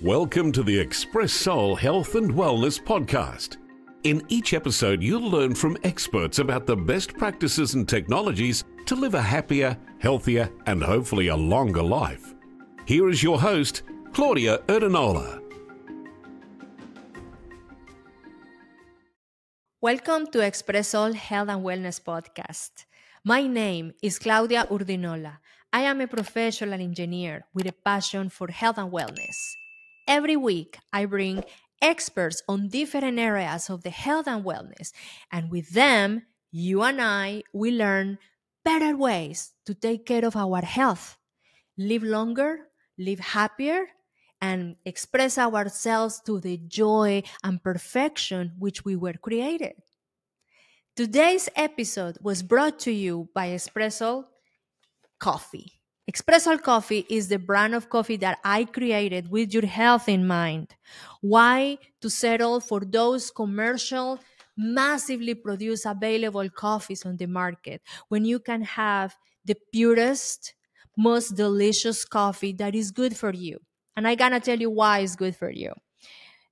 Welcome to the Expressoul Health and Wellness Podcast. In each episode, you'll learn from experts about the best practices and technologies to live a happier, healthier, and hopefully a longer life. Here is your host, Claudia Erdenola. Welcome to Expressoul Health and Wellness Podcast. My name is Claudia Erdenola. I am a professional engineer with a passion for health and wellness. Every week, I bring experts on different areas of the health and wellness, and with them, you and I will learn better ways to take care of our health, live longer, live happier, and express ourselves to the joy and perfection which we were created. Today's episode was brought to you by Expressoul Coffee. Expressoul Coffee is the brand of coffee that I created with your health in mind. Why to settle for those commercial, massively produced available coffees on the market when you can have the purest, most delicious coffee that is good for you? And I'm gonna tell you why it's good for you.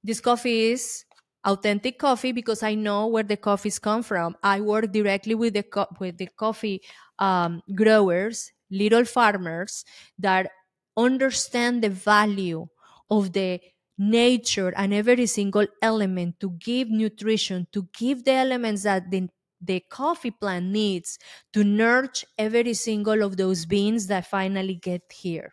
This coffee is authentic coffee because I know where the coffees come from. I work directly with the coffee growers, little farmers that understand the value of the nature and every single element to give nutrition, to give the elements that the coffee plant needs to nurture every single of those beans that finally get here.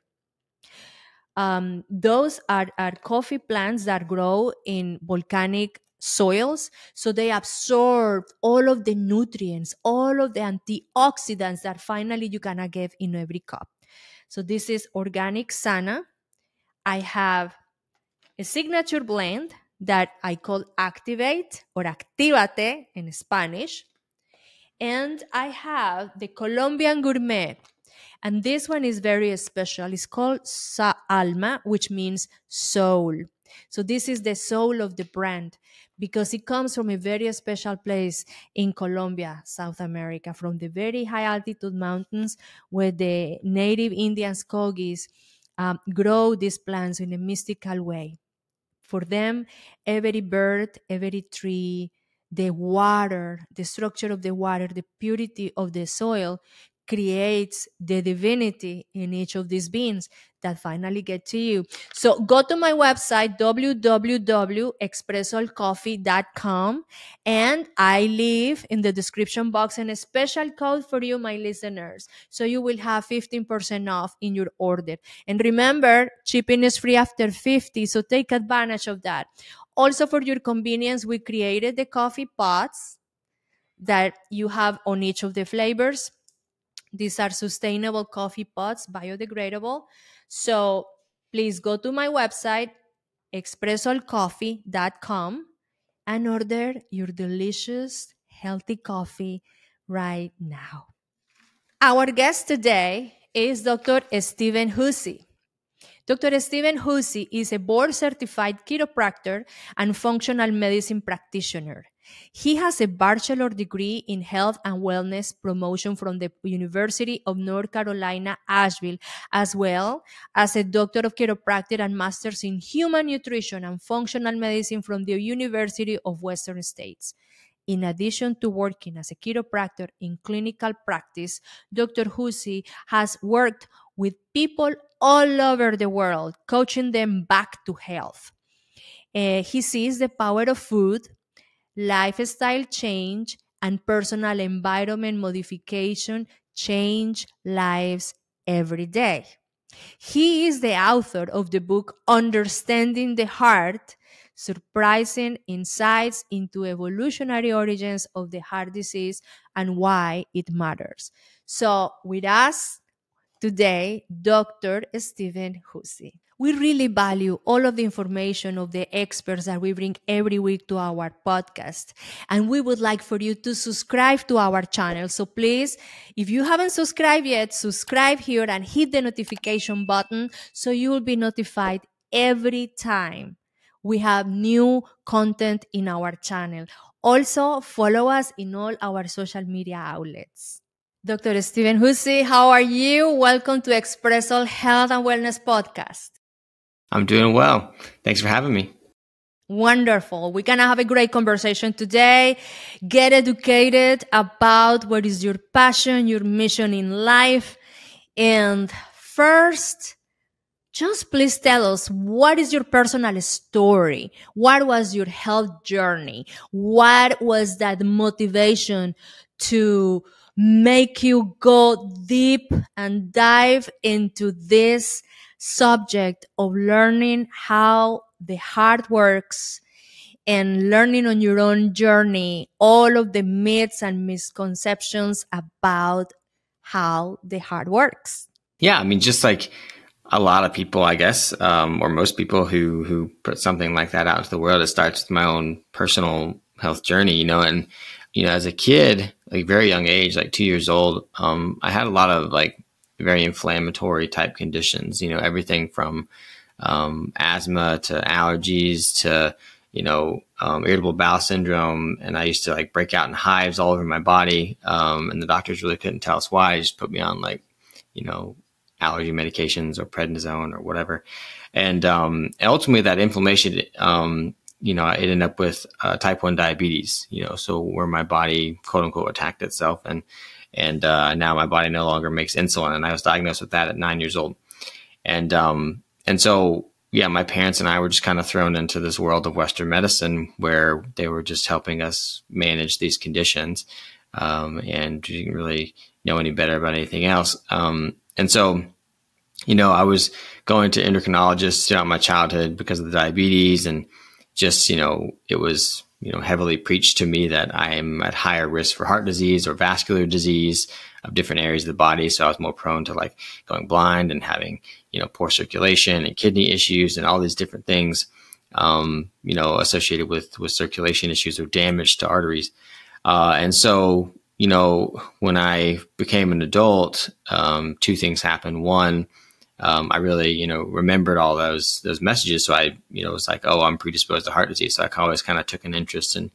Those are coffee plants that grow in volcanic soils, so they absorb all of the nutrients, all of the antioxidants that finally you gonna get in every cup. So this is organic sauna. I have a signature blend that I call Activate or Actívate in Spanish. And I have the Colombian Gourmet. And this one is very special. It's called Alma, which means soul. So this is the soul of the brand because it comes from a very special place in Colombia, South America, from the very high altitude mountains where the native Indian Skogis grow these plants in a mystical way. For them, every bird, every tree, the water, the structure of the water, the purity of the soil creates the divinity in each of these beans that finally get to you. So go to my website, www.expressoulcoffee.com, and I leave in the description box a special code for you, my listeners. So you will have 15% off in your order. And remember, shipping is free after 50, so take advantage of that. Also, for your convenience, we created the coffee pots that you have on each of the flavors. These are sustainable coffee pots, biodegradable. So please go to my website, expressoulcoffee.com, and order your delicious, healthy coffee right now. Our guest today is Dr. Stephen Hussey. Dr. Stephen Hussey is a board-certified chiropractor and functional medicine practitioner. He has a bachelor's degree in health and wellness promotion from the University of North Carolina, Asheville, as well as a doctor of chiropractic and master's in human nutrition and functional medicine from the University of Western States. In addition to working as a chiropractor in clinical practice, Dr. Hussey has worked with people all over the world, coaching them back to health. He sees the power of food, lifestyle change, and personal environment modification change lives every day. He is the author of the book Understanding the Heart, Surprising Insights into Evolutionary Origins of the Heart Disease and Why It Matters. So with us today, Dr. Stephen Hussey. We really value all of the information of the experts that we bring every week to our podcast. And we would like for you to subscribe to our channel. So please, if you haven't subscribed yet, subscribe here and hit the notification button so you will be notified every time we have new content in our channel. Also, follow us in all our social media outlets. Dr. Stephen Hussey, how are you? Welcome to Expressoul Health and Wellness Podcast. I'm doing well. Thanks for having me. Wonderful. We're going to have a great conversation today. Get educated about what is your passion, your mission in life. And first, just please tell us, what is your personal story? What was your health journey? What was that motivation to make you go deep and dive into this subject of learning how the heart works and learning on your own journey all of the myths and misconceptions about how the heart works? Yeah, I mean, just like a lot of people, I guess, or most people who put something like that out into the world, it starts with my own personal health journey, and, as a kid, like very young age, like 2 years old, I had a lot of like very inflammatory type conditions, everything from asthma to allergies to, irritable bowel syndrome. And I used to like break out in hives all over my body. And the doctors really couldn't tell us why. They just put me on like, allergy medications or prednisone or whatever. And ultimately that inflammation, it ended up with type 1 diabetes, so where my body, quote unquote, attacked itself. And now my body no longer makes insulin. And I was diagnosed with that at 9 years old. And so, yeah, my parents and I were just kind of thrown into this world of Western medicine where they were just helping us manage these conditions. And didn't really know any better about anything else. And so, I was going to endocrinologists throughout my childhood because of the diabetes, and just, it was, heavily preached to me that I am at higher risk for heart disease or vascular disease of different areas of the body. So I was more prone to like going blind and having, poor circulation and kidney issues and all these different things, associated with circulation issues or damage to arteries. And so, when I became an adult, two things happened. One, I really, remembered all those messages. So I, was like, oh, I'm predisposed to heart disease. So I always kind of took an interest in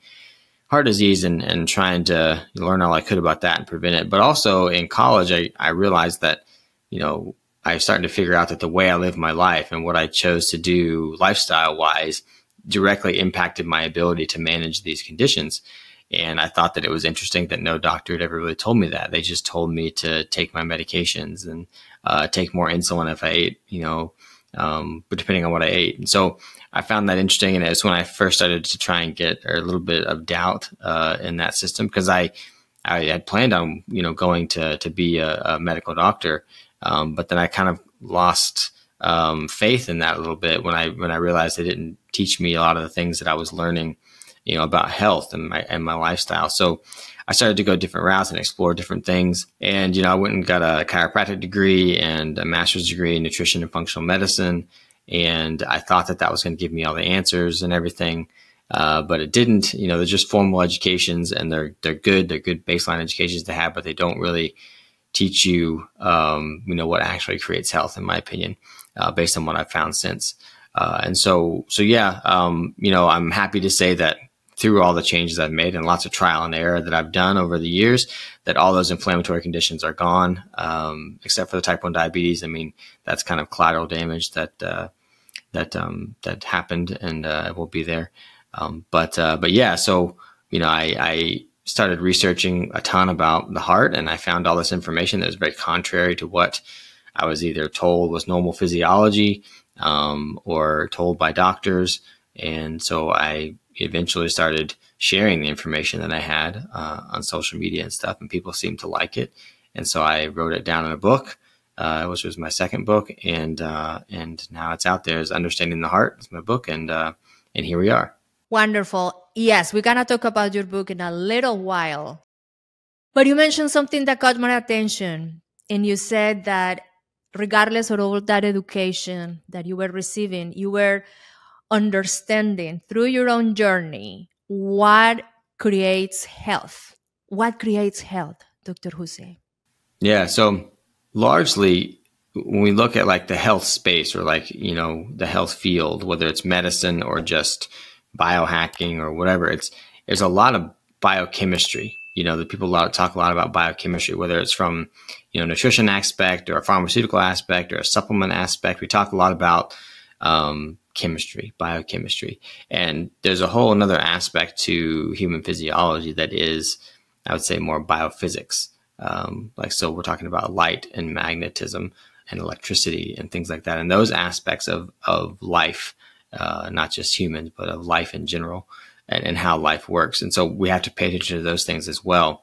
heart disease and trying to learn all I could about that and prevent it. But also in college, I realized that, I was starting to figure out that the way I live my life and what I chose to do lifestyle wise directly impacted my ability to manage these conditions. And I thought that it was interesting that no doctor had ever really told me that. They just told me to take my medications and take more insulin if I ate, but depending on what I ate. And so I found that interesting. And it's when I first started to try and get a little bit of doubt in that system, because I had planned on, going to be a medical doctor. But then I kind of lost faith in that a little bit when I realized they didn't teach me a lot of the things that I was learning, about health and my lifestyle. So I started to go different routes and explore different things. And, I went and got a chiropractic degree and a master's degree in nutrition and functional medicine. And I thought that was going to give me all the answers and everything. But it didn't. They're just formal educations, and they're good. They're good baseline educations to have, but they don't really teach you, what actually creates health, in my opinion, based on what I've found since. And so yeah, I'm happy to say that through all the changes I've made and lots of trial and error that I've done over the years, that all those inflammatory conditions are gone, except for the type 1 diabetes. I mean, that's kind of collateral damage that happened, and it will be there. But yeah, so, I started researching a ton about the heart, and I found all this information that was very contrary to what I was either told was normal physiology, or told by doctors. And so I eventually started sharing the information that I had on social media and stuff, and people seemed to like it. And so I wrote it down in a book, which was my second book, and now it's out there as Understanding the Heart. It's my book, and here we are. Wonderful. Yes, we're going to talk about your book in a little while. But you mentioned something that caught my attention, and you said that regardless of all that education that you were receiving, you were understanding through your own journey what creates health. What creates health, Dr. Hussey? Yeah, so largely when we look at like the health space or like, the health field, whether it's medicine or just biohacking or whatever, there's a lot of biochemistry. The people talk a lot about biochemistry, whether it's from, nutrition aspect or a pharmaceutical aspect or a supplement aspect. We talk a lot about chemistry, biochemistry. And there's a whole another aspect to human physiology that is, I would say, more biophysics. So we're talking about light and magnetism and electricity and things like that. And those aspects of life, not just humans, but of life in general, and how life works. And so we have to pay attention to those things as well.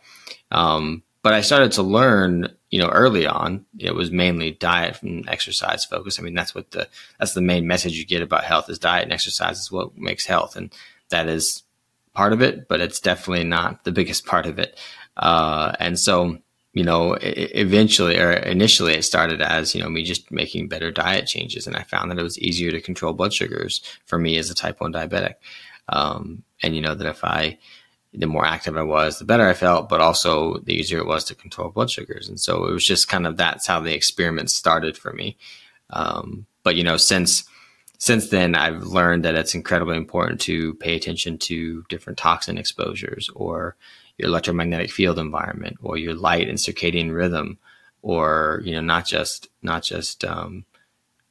But I started to learn, early on, it was mainly diet and exercise focus. I mean, that's the main message you get about health is diet and exercise is what makes health. And that is part of it, but it's definitely not the biggest part of it. And so, eventually or initially it started as, me just making better diet changes. And I found that it was easier to control blood sugars for me as a type 1 diabetic. And that the more active I was, the better I felt, but also the easier it was to control blood sugars. And so it was just that's how the experiment started for me. But since then, I've learned that it's incredibly important to pay attention to different toxin exposures, or your electromagnetic field environment, or your light and circadian rhythm, or, not just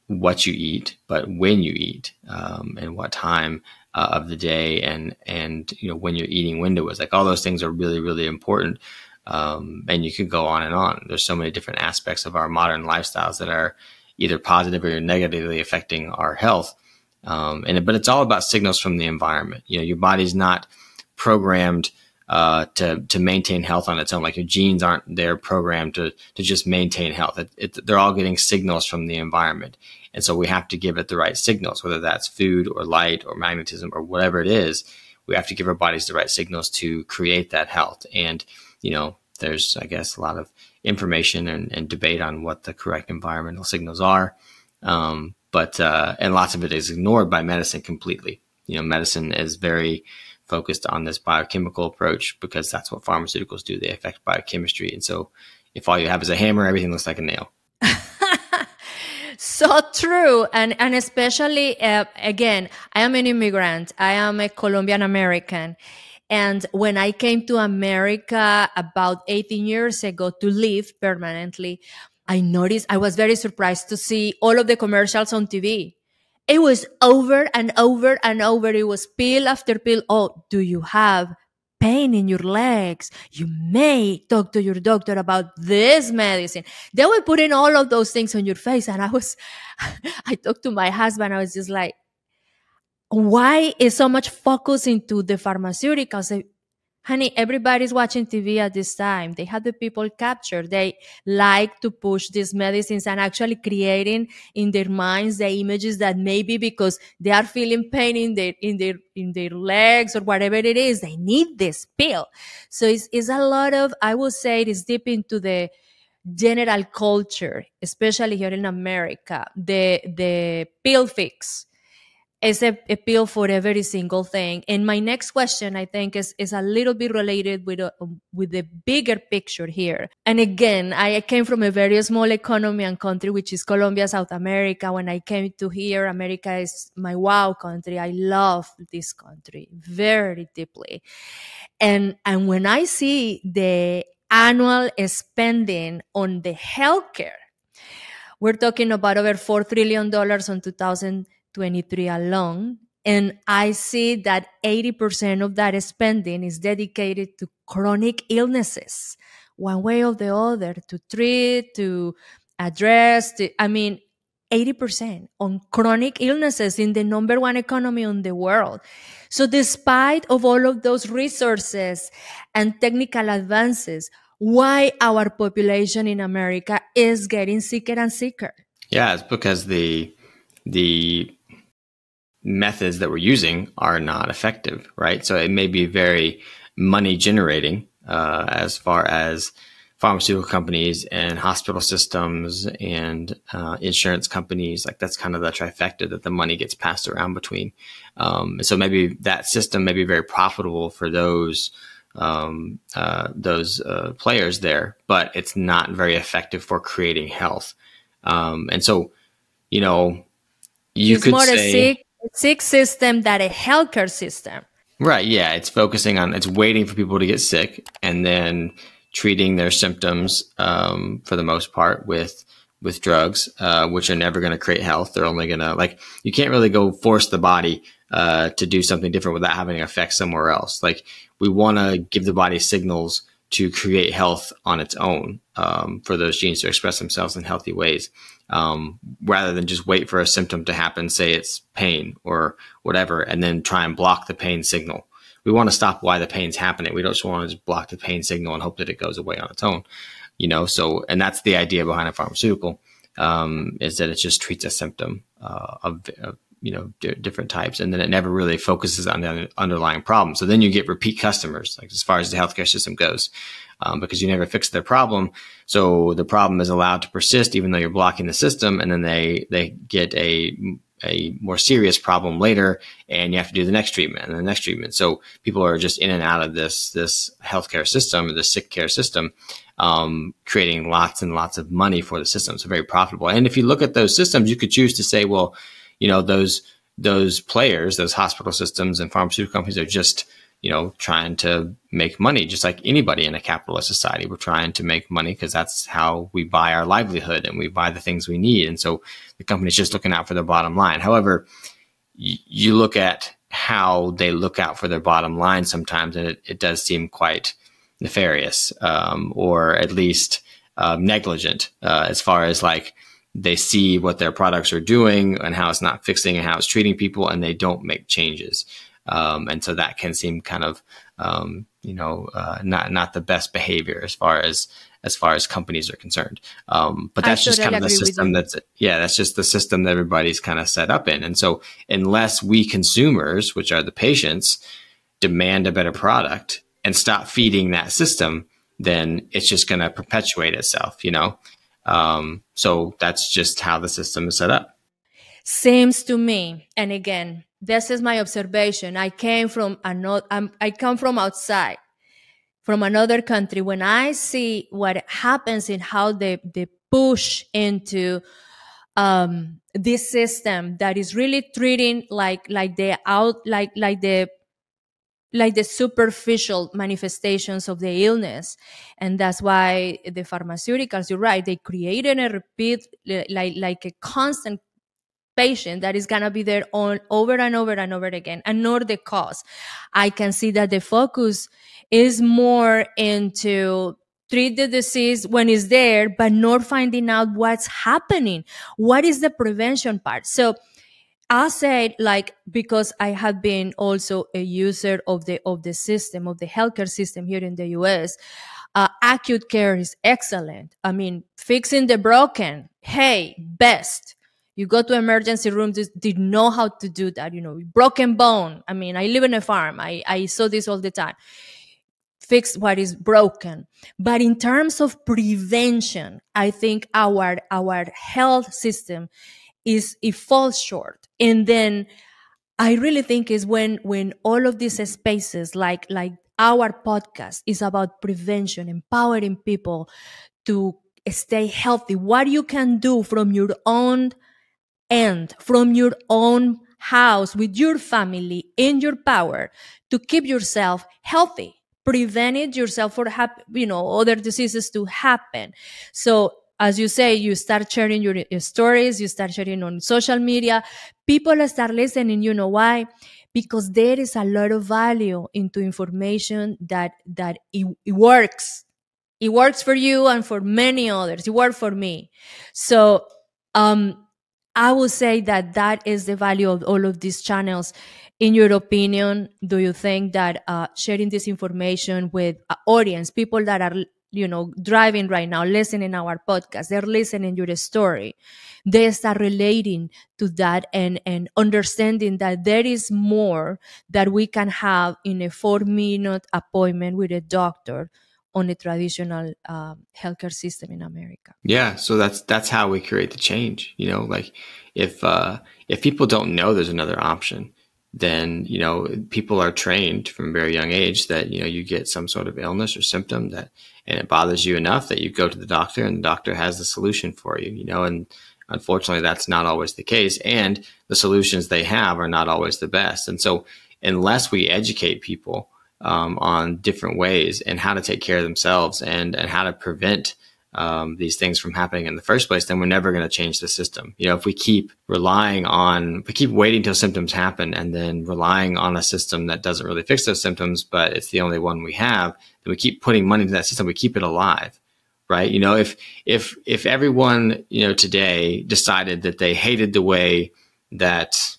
what you eat, but when you eat, and what time of the day, and when your eating window is. Like, all those things are really, really important. And you could go on and on. There's so many different aspects of our modern lifestyles that are either positive or negatively affecting our health. But it's all about signals from the environment. Your body's not programmed to maintain health on its own. Like, your genes aren't there programmed to just maintain health. They're all getting signals from the environment. And so we have to give it the right signals, whether that's food or light or magnetism or whatever it is. We have to give our bodies the right signals to create that health. And, there's, I guess, a lot of information and debate on what the correct environmental signals are. And lots of it is ignored by medicine completely. Medicine is very focused on this biochemical approach because that's what pharmaceuticals do. They affect biochemistry. And so if all you have is a hammer, everything looks like a nail. So true. And especially, again, I am an immigrant. I am a Colombian American. And when I came to America about 18 years ago to live permanently, I was very surprised to see all of the commercials on TV. It was over and over and over. It was pill after pill. Oh, do you have pain in your legs? You may talk to your doctor about this medicine. They were putting all of those things on your face. And I talked to my husband. I was just like, why is so much focus into the pharmaceuticals? Honey, everybody's watching TV at this time. They have the people captured. They like to push these medicines and actually creating in their minds the images that maybe because they are feeling pain in their legs or whatever it is, they need this pill. So it's a lot of, I would say it is deep into the general culture, especially here in America, the pill fix. Is a pill for every single thing. And my next question, I think, is a little bit related with the bigger picture here. And again, I came from a very small economy and country, which is Colombia, South America. When I came to here, America is my wow country. I love this country very deeply. And when I see the annual spending on the healthcare, we're talking about over $4 trillion on 2023 alone. And I see that 80% of that spending is dedicated to chronic illnesses, one way or the other, to treat, to address. 80% on chronic illnesses in the number one economy in the world. So despite of all of those resources and technical advances, why our population in America is getting sicker and sicker? Yeah, it's because the methods that we're using are not effective, right? So it may be very money generating as far as pharmaceutical companies and hospital systems and insurance companies. Like, that's kind of the trifecta that the money gets passed around between. So maybe that system may be very profitable for those players there, but it's not very effective for creating health. And so, it's more a sick system than a healthcare system. Right. Yeah. It's waiting for people to get sick and then treating their symptoms, for the most part with with drugs, which are never going to create health. They're only going to, like, you can't really go force the body to do something different without having an effect somewhere else. Like, we want to give the body signals to create health on its own, for those genes to express themselves in healthy ways, rather than just wait for a symptom to happen, say it's pain or whatever, and then try and block the pain signal. We want to stop why the pain's happening. We don't just want to just block the pain signal and hope that it goes away on its own, so, and that's the idea behind a pharmaceutical, is that it just treats a symptom, of different types. And then it never really focuses on the underlying problem. So then you get repeat customers, like as far as the healthcare system goes, because you never fix their problem. So the problem is allowed to persist, even though you're blocking the system. And then they get a more serious problem later, and you have to do the next treatment and the next treatment. So people are just in and out of this healthcare system, or the sick care system, creating lots and lots of money for the system. So very profitable. And if you look at those systems, you could choose to say, well, those players, those hospital systems and pharmaceutical companies are just, trying to make money, just like anybody in a capitalist society. We're trying to make money because that's how we buy our livelihood and we buy the things we need. And so the company's just looking out for their bottom line. However, you look at how they look out for their bottom line sometimes, and it does seem quite nefarious, or at least negligent, as far as like, they see what their products are doing and how it's not fixing and how it's treating people, and they don't make changes. And so that can seem kind of, not the best behavior as far as companies are concerned. But that's just kind of the system that's just the system that everybody's kind of set up in. And so unless we consumers, which are the patients, demand a better product and stop feeding that system, then it's just going to perpetuate itself, So that's just how the system is set up. Seems to me, and again, this is my observation. I come from outside, from another country. When I see what happens in how they push into this system that is really treating like the superficial manifestations of the illness. And that's why the pharmaceuticals, you're right, they created a repeat, like a constant patient that is going to be there on over and over and over again, and not the cause. I can see that the focus is more into treat the disease when it's there, but not finding out what's happening. What is the prevention part? So I said, because I have been also a user of the system, of the healthcare system here in the US, acute care is excellent. I mean, fixing the broken, hey, best. You go to emergency room, they know how to do that. Broken bone. I mean, I live in a farm. I saw this all the time. Fix what is broken. But in terms of prevention, I think our health system it falls short. And then I really think is when all of these spaces, like our podcast, is about prevention, empowering people to stay healthy. What you can do from your own end, from your own house, with your family, in your power, to keep yourself healthy, prevent it yourself for other diseases to happen. So as you say, you start sharing your stories, you start sharing on social media, people start listening. You know why? Because there is a lot of value into information that it works. It works for you and for many others. It worked for me. So I would say that is the value of all of these channels. In your opinion, do you think that sharing this information with audience, people that are driving right now, listening our podcast, they're listening your story, they start relating to that and understanding that there is more that we can have in a 4-minute appointment with a doctor on a traditional healthcare system in America. Yeah, so that's how we create the change. If people don't know there's another option, then people are trained from a very young age that you get some sort of illness or symptom and it bothers you enough that you go to the doctor and the doctor has the solution for you. And unfortunately that's not always the case, and the solutions they have are not always the best. And so unless we educate people on different ways and how to take care of themselves and how to prevent these things from happening in the first place, then we're never going to change the system. If we keep waiting till symptoms happen and then relying on a system that doesn't really fix those symptoms, but it's the only one we have, then we keep putting money into that system. We keep it alive, right? If everyone, today decided that they hated the way that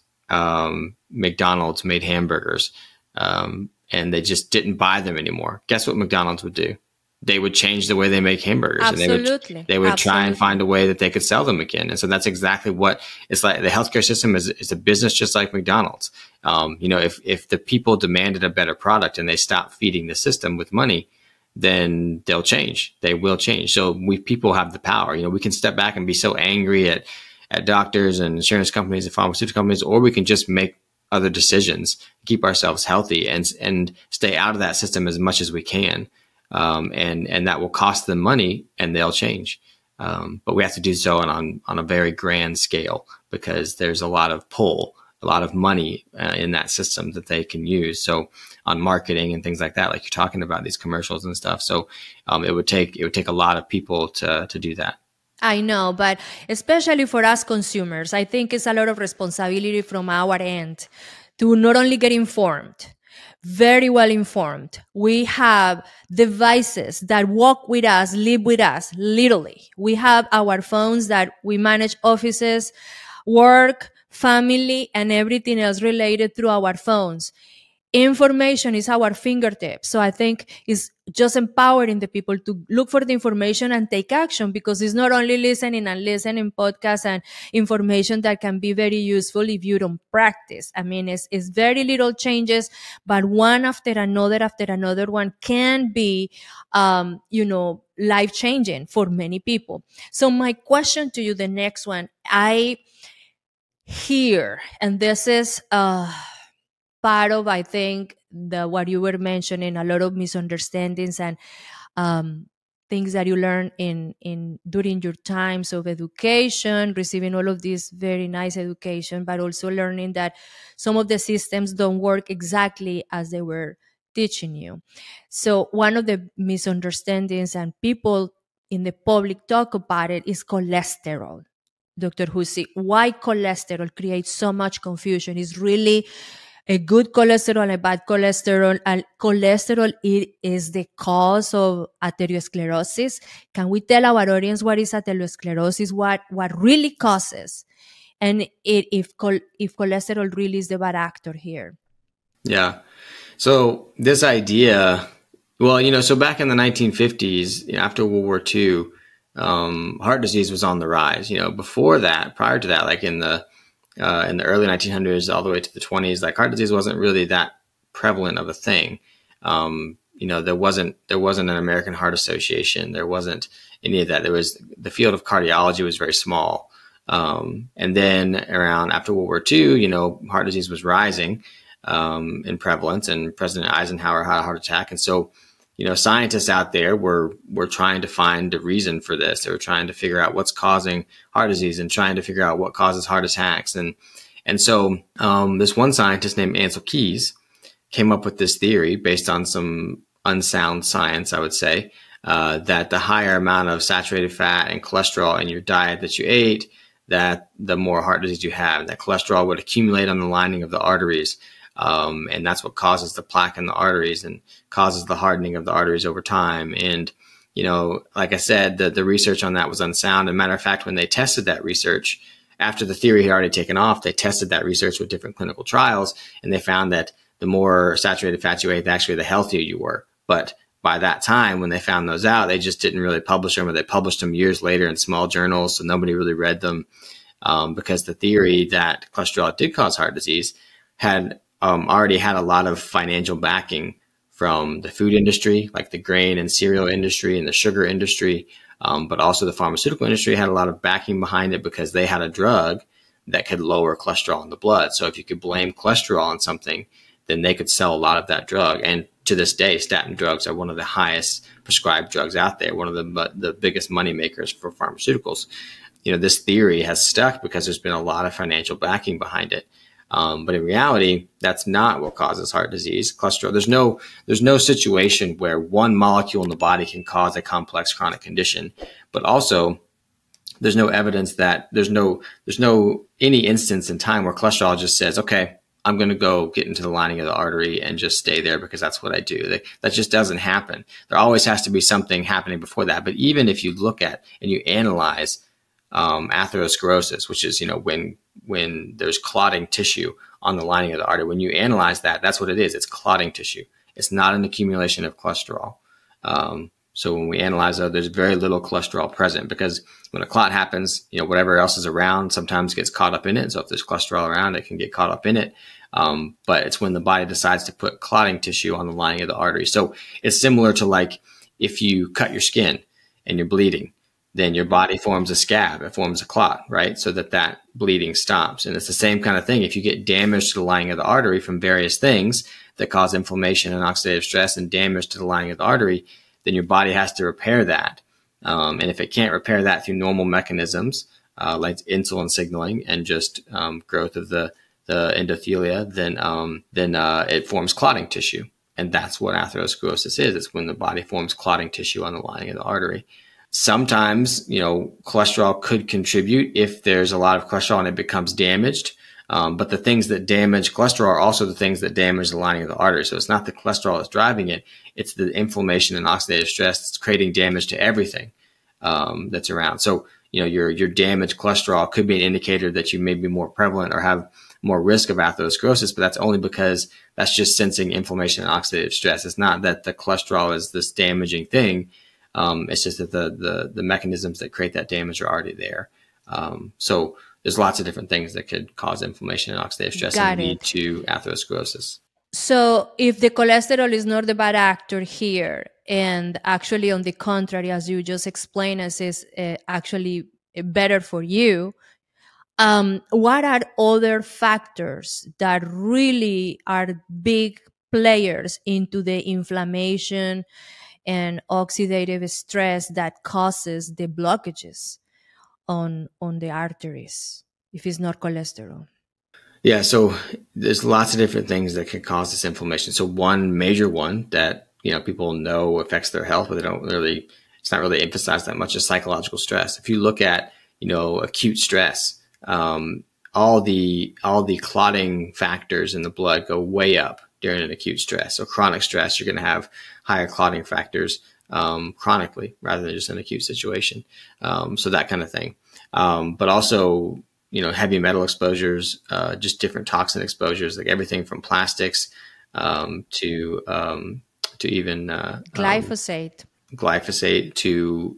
McDonald's made hamburgers, and they just didn't buy them anymore, guess what McDonald's would do? They would change the way they make hamburgers. Absolutely. And they would try and find a way that they could sell them again. And so that's exactly what it's like. The healthcare system is a business just like McDonald's. If the people demanded a better product and they stopped feeding the system with money, then they'll change. They will change. So people have the power. We can step back and be so angry at doctors and insurance companies and pharmaceutical companies, or we can just make other decisions, keep ourselves healthy and stay out of that system as much as we can. And that will cost them money and they'll change. But we have to do so on a very grand scale because there's a lot of pull, a lot of money in that system that they can use. So on marketing and things like that, like you're talking about these commercials and stuff. So it would take a lot of people to do that. I know, but especially for us consumers, I think it's a lot of responsibility from our end to not only get informed, very well informed. We have devices that walk with us, live with us, literally. We have our phones that we manage offices, work, family, and everything else related through our phones. Information is our fingertips. So I think it's just empowering the people to look for the information and take action, because it's not only listening podcasts and information that can be very useful if you don't practice. I mean, it's very little changes, but one after another one can be, life changing for many people. So my question to you, the next one, I hear, and this is, part of, I think, what you were mentioning, a lot of misunderstandings and things that you learn during your times of education, receiving all of this very nice education, but also learning that some of the systems don't work exactly as they were teaching you. So one of the misunderstandings, and people in the public talk about it, is cholesterol. Dr. Hussey, why cholesterol creates so much confusion? Is really a good cholesterol and a bad cholesterol, and cholesterol is the cause of atherosclerosis. Can we tell our audience what is atherosclerosis, what really causes, and if cholesterol really is the bad actor here? Yeah. So this idea, so back in the 1950s, after World War II, heart disease was on the rise. Before that, prior to that, like in the early 1900s all the way to the 20s, like heart disease wasn't really that prevalent of a thing. There wasn't an American Heart Association. There wasn't any of that. The field of cardiology was very small. And then after World War II, heart disease was rising in prevalence, and President Eisenhower had a heart attack. And so, scientists out there were trying to find a reason for this. They were trying to figure out what's causing heart disease and trying to figure out what causes heart attacks. And so this one scientist named Ancel Keys came up with this theory based on some unsound science, I would say, that the higher amount of saturated fat and cholesterol in your diet that you ate, that the more heart disease you have, that cholesterol would accumulate on the lining of the arteries. And that's what causes the plaque in the arteries and causes the hardening of the arteries over time. And, like I said, the research on that was unsound. As a matter of fact, when they tested that research, after the theory had already taken off, they tested that research with different clinical trials, and they found that the more saturated fats you ate, actually the healthier you were. But by that time, when they found those out, they just didn't really publish them, or they published them years later in small journals, so nobody really read them, because the theory that cholesterol did cause heart disease had already had a lot of financial backing from the food industry, like the grain and cereal industry and the sugar industry, but also the pharmaceutical industry had a lot of backing behind it because they had a drug that could lower cholesterol in the blood. So if you could blame cholesterol on something, then they could sell a lot of that drug. And to this day, statin drugs are one of the highest prescribed drugs out there, one of the biggest money makers for pharmaceuticals. This theory has stuck because there's been a lot of financial backing behind it. But in reality, that's not what causes heart disease. Cholesterol. There's no situation where one molecule in the body can cause a complex chronic condition, but also there's no evidence that there's no any instance in time where cholesterol just says, okay, I'm going to go get into the lining of the artery and just stay there because that's what I do. That just doesn't happen. There always has to be something happening before that. But even if you look at and you analyze atherosclerosis, which is, when there's clotting tissue on the lining of the artery, when you analyze that, that's what it is. It's clotting tissue. It's not an accumulation of cholesterol. So when we analyze it, there's very little cholesterol present, because when a clot happens, whatever else is around sometimes gets caught up in it. So if there's cholesterol around, it can get caught up in it. But it's when the body decides to put clotting tissue on the lining of the artery. So it's similar to like if you cut your skin and you're bleeding, then your body forms a scab. It forms a clot, right? So that bleeding stops. And it's the same kind of thing. If you get damage to the lining of the artery from various things that cause inflammation and oxidative stress and damage to the lining of the artery, then your body has to repair that. And if it can't repair that through normal mechanisms, like insulin signaling and just growth of the endothelia, then it forms clotting tissue. And that's what atherosclerosis is. It's when the body forms clotting tissue on the lining of the artery. Sometimes, cholesterol could contribute if there's a lot of cholesterol and it becomes damaged. But the things that damage cholesterol are also the things that damage the lining of the artery. So it's not the cholesterol that's driving it. It's the inflammation and oxidative stress that's creating damage to everything that's around. So, your damaged cholesterol could be an indicator that you may be more prevalent or have more risk of atherosclerosis, but that's only because that's just sensing inflammation and oxidative stress. It's not that the cholesterol is this damaging thing. It's just that the mechanisms that create that damage are already there. So there's lots of different things that could cause inflammation and oxidative stress and lead to atherosclerosis. So if the cholesterol is not the bad actor here, and actually on the contrary, as you just explained, as is actually better for you, what are other factors that really are big players into the inflammation and oxidative stress that causes the blockages on the arteries if it's not cholesterol? Yeah, so there's lots of different things that can cause this inflammation. So one major one that people know affects their health, but it's not really emphasized that much, is psychological stress. If you look at acute stress, all the clotting factors in the blood go way up during an acute stress. So chronic stress, you're going to have higher clotting factors chronically rather than just an acute situation. So that kind of thing. But also, heavy metal exposures, just different toxin exposures, like everything from plastics to even glyphosate to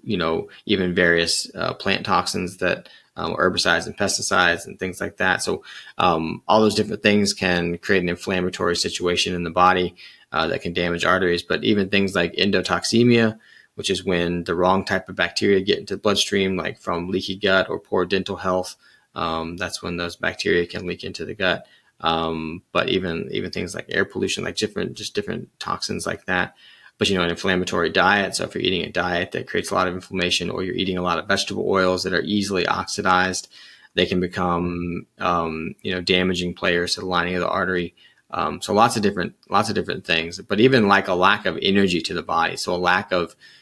even various plant toxins that herbicides and pesticides and things like that. So all those different things can create an inflammatory situation in the body that can damage arteries. But even things like endotoxemia, which is when the wrong type of bacteria get into the bloodstream, like from leaky gut or poor dental health, that's when those bacteria can leak into the gut. But even things like air pollution, like different toxins like that. But an inflammatory diet. So if you're eating a diet that creates a lot of inflammation, or you're eating a lot of vegetable oils that are easily oxidized, they can become damaging players to the lining of the artery. So lots of different things. But even like a lack of energy to the body. So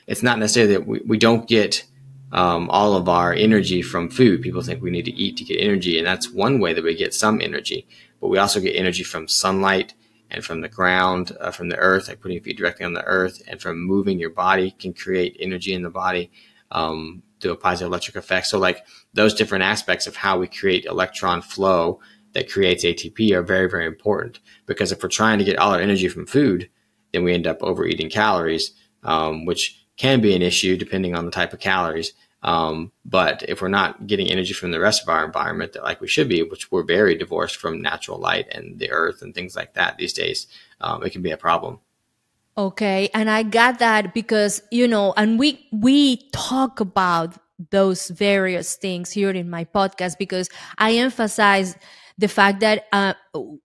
it's not necessarily that we don't get all of our energy from food. People think we need to eat to get energy, and that's one way that we get some energy. But we also get energy from sunlight and from the ground, from the earth, like putting your feet directly on the earth, and from moving your body can create energy in the body through a positive electric effect. So like those different aspects of how we create electron flow that creates ATP are very, very important, because if we're trying to get all our energy from food, then we end up overeating calories, which can be an issue depending on the type of calories. But if we're not getting energy from the rest of our environment that like we should be, which we're very divorced from natural light and the earth and things like that these days, it can be a problem. Okay. And I got that because, and we talk about those various things here in my podcast, because I emphasize the fact that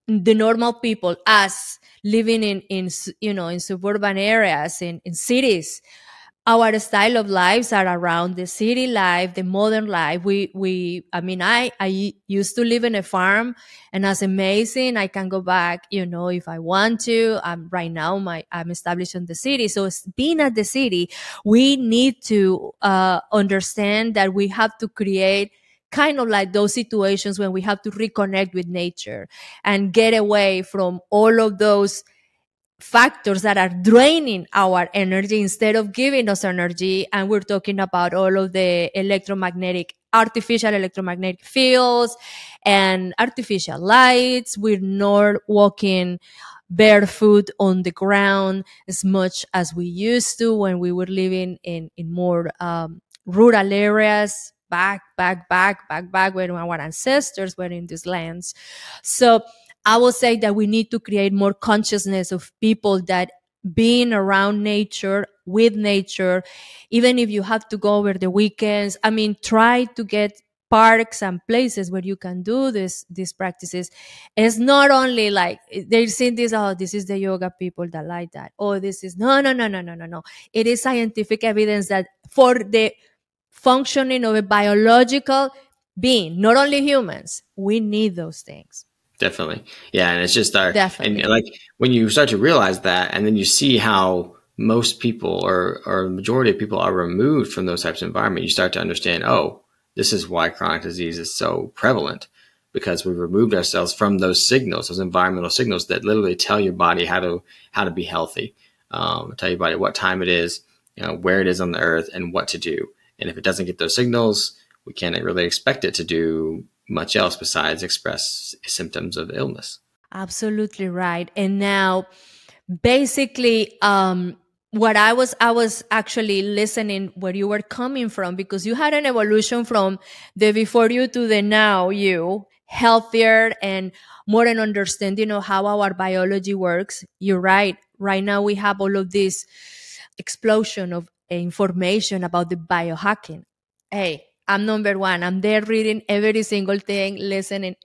the normal people, us living in suburban areas, in cities, our style of lives are around the city life, the modern life. I used to live in a farm, and that's amazing. I can go back, if I want to. Right now, I'm established in the city. So being at the city, we need to understand that we have to create kind of like those situations when we have to reconnect with nature and get away from all of those factors that are draining our energy instead of giving us energy. And we're talking about all of the artificial electromagnetic fields and artificial lights. We're not walking barefoot on the ground as much as we used to when we were living in more rural areas back when our ancestors were in these lands. So I will say that we need to create more consciousness of people that being around nature, with nature, even if you have to go over the weekends, try to get parks and places where you can do these practices. It's not only like they're saying this, oh, this is the yoga people that like that. Oh, this is no. It is scientific evidence that for the functioning of a biological being, not only humans, we need those things. Definitely. Yeah. And it's just Definitely. and like when you start to realize that, and then you see how most people or the majority of people are removed from those types of environment, you start to understand, oh, this is why chronic disease is so prevalent, because we've removed ourselves from those signals, those environmental signals that literally tell your body how to be healthy, tell your body what time it is, where it is on the earth and what to do. And if it doesn't get those signals, we can't really expect it to do much else besides express symptoms of illness. Absolutely right. And now, basically, what I was actually listening where you were coming from, because you had an evolution from the before you to the now you, healthier and more an understanding of how our biology works. You're right. Right now we have all of this explosion of information about the biohacking. Hey, I'm number one. I'm there reading every single thing, listening,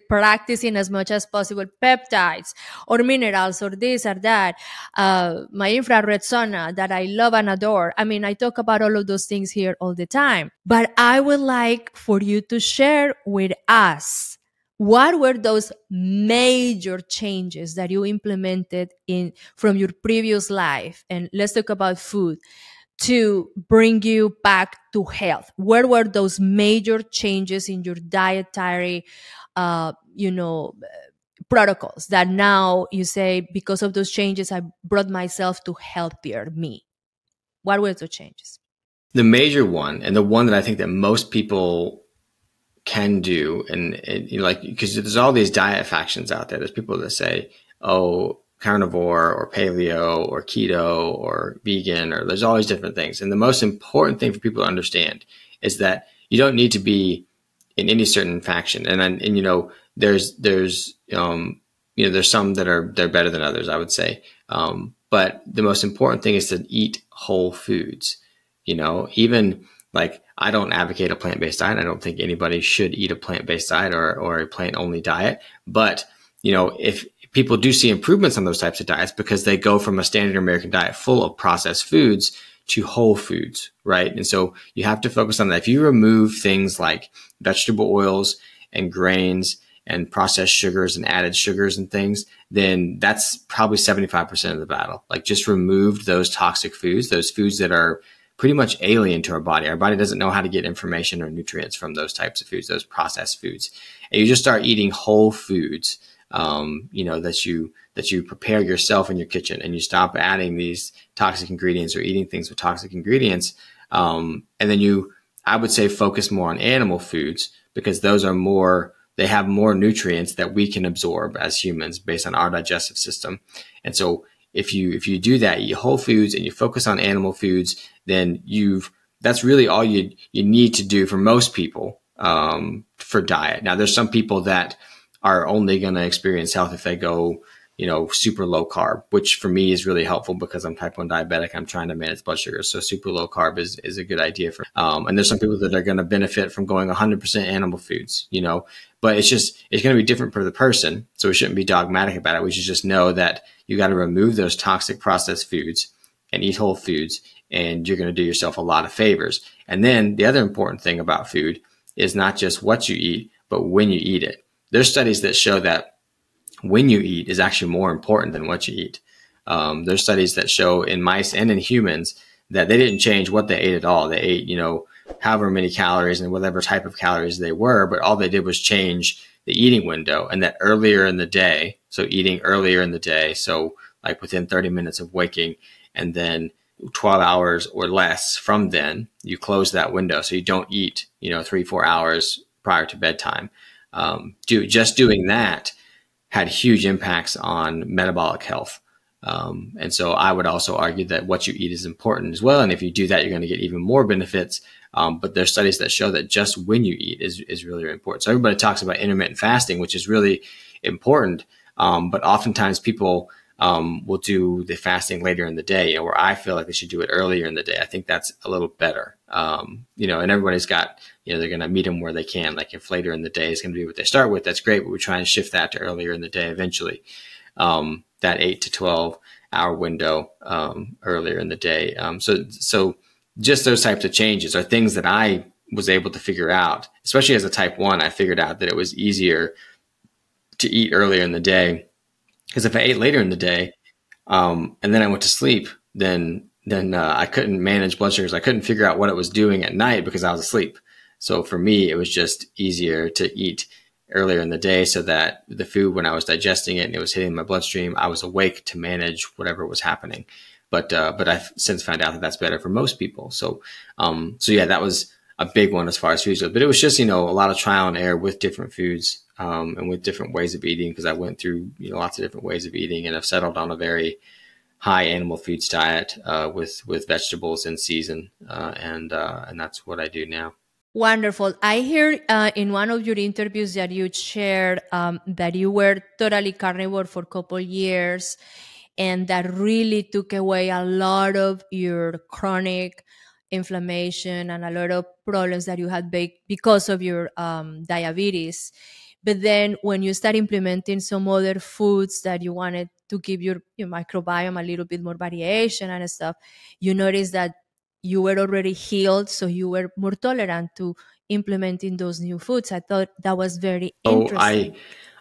practicing as much as possible peptides or minerals or this or that. My infrared sauna that I love and adore. I talk about all of those things here all the time. But I would like for you to share with us, what were those major changes that you implemented from your previous life? And let's talk about food, to bring you back to health. Where were those major changes in your dietary, protocols that now you say, because of those changes, I brought myself to healthier me? What were those changes? The major one, and the one that I think that most people can do, and because there's all these diet factions out there. There's people that say, oh, carnivore or paleo or keto or vegan, or there's all these different things. And the most important thing for people to understand is that you don't need to be in any certain faction. And there's some that they're better than others, I would say. But the most important thing is to eat whole foods. Even like, I don't advocate a plant-based diet. I don't think anybody should eat a plant-based diet or a plant-only diet. But, if people do see improvements on those types of diets, because they go from a standard American diet full of processed foods to whole foods, right? And so you have to focus on that. If you remove things like vegetable oils and grains and processed sugars and added sugars and things, then that's probably 75% of the battle. Like, just remove those toxic foods, those foods that are pretty much alien to our body. Our body doesn't know how to get information or nutrients from those types of foods, those processed foods. And you just start eating whole foods, that you prepare yourself in your kitchen, and you stop adding these toxic ingredients or eating things with toxic ingredients. And then I would say, focus more on animal foods, because those are they have more nutrients that we can absorb as humans based on our digestive system. And so if you do that, you eat whole foods and you focus on animal foods, then that's really all you need to do for most people, for diet. Now, there's some people that are only going to experience health if they go, super low carb, which for me is really helpful because I'm type 1 diabetic. I'm trying to manage blood sugar. So super low carb is a good idea for, and there's some people that are going to benefit from going 100% animal foods, but it's going to be different for the person. So we shouldn't be dogmatic about it. We should just know that you got to remove those toxic processed foods and eat whole foods. and you're going to do yourself a lot of favors. And then the other important thing about food is not just what you eat, but when you eat it. There's studies that show that when you eat is actually more important than what you eat. There's studies that show in mice and in humans that they didn't change what they ate at all. They ate, however many calories and whatever type of calories they were, but all they did was change the eating window, and that earlier in the day, so eating earlier in the day, so like within 30 minutes of waking, and then 12 hours or less from then, you close that window. So you don't eat, 3-4 hours prior to bedtime. Just doing that had huge impacts on metabolic health. And so I would also argue that what you eat is important as well. And if you do that, you're going to get even more benefits. But there's studies that show that just when you eat is really, really important. So everybody talks about intermittent fasting, which is really important. But oftentimes people will do the fasting later in the day, where I feel like they should do it earlier in the day. I think that's a little better. And everybody's got, they're going to meet them where they can. Like if later in the day is going to be what they start with, that's great. But we try and shift that to earlier in the day eventually. That 8 to 12 hour window earlier in the day. So just those types of changes are things that I was able to figure out, especially as a type 1. I figured out that it was easier to eat earlier in the day, because if I ate later in the day and then I went to sleep, then I couldn't manage blood sugars. I couldn't figure out what it was doing at night because I was asleep. So for me, it was just easier to eat earlier in the day, so that the food, when I was digesting it and it was hitting my bloodstream, I was awake to manage whatever was happening. But I've since found out that that's better for most people. So yeah, that was a big one as far as foods go. But it was just, a lot of trial and error with different foods and with different ways of eating, because I went through, lots of different ways of eating, and I've settled on a very high animal foods diet with vegetables in season. And that's what I do now. Wonderful. I hear in one of your interviews that you shared that you were totally carnivore for a couple years, and that really took away a lot of your chronic inflammation and a lot of problems that you had because of your diabetes. But then when you start implementing some other foods that you wanted to give your microbiome a little bit more variation and stuff, you notice that you were already healed, so you were more tolerant to implementing those new foods. I thought that was very interesting.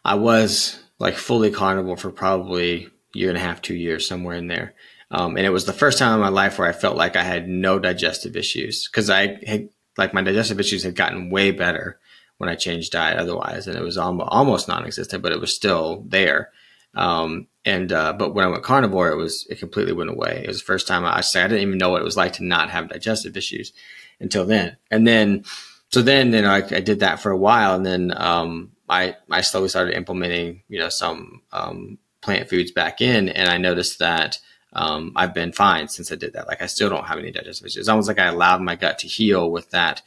I was like fully carnivore for probably 1.5, 2 years, somewhere in there. And it was the first time in my life where I felt like I had no digestive issues, because my digestive issues had gotten way better when I changed diet otherwise. And it was almost non-existent, but it was still there. But when I went carnivore, it completely went away. It was the first time I didn't even know what it was like to not have digestive issues until then. And then, I did that for a while. And then, I slowly started implementing, some, plant foods back in. And I noticed that, I've been fine since I did that. Like I still don't have any digestive issues. It's almost like I allowed my gut to heal with that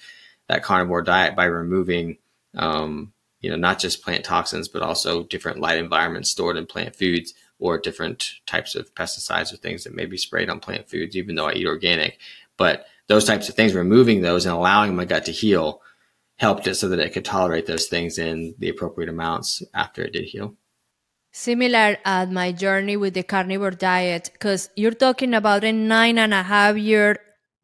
carnivore diet by removing, not just plant toxins, but also different light environments stored in plant foods, or different types of pesticides or things that may be sprayed on plant foods, even though I eat organic. But those types of things, removing those and allowing my gut to heal, helped it so that it could tolerate those things in the appropriate amounts after it did heal. Similar at my journey with the carnivore diet, because you're talking about a 9.5-year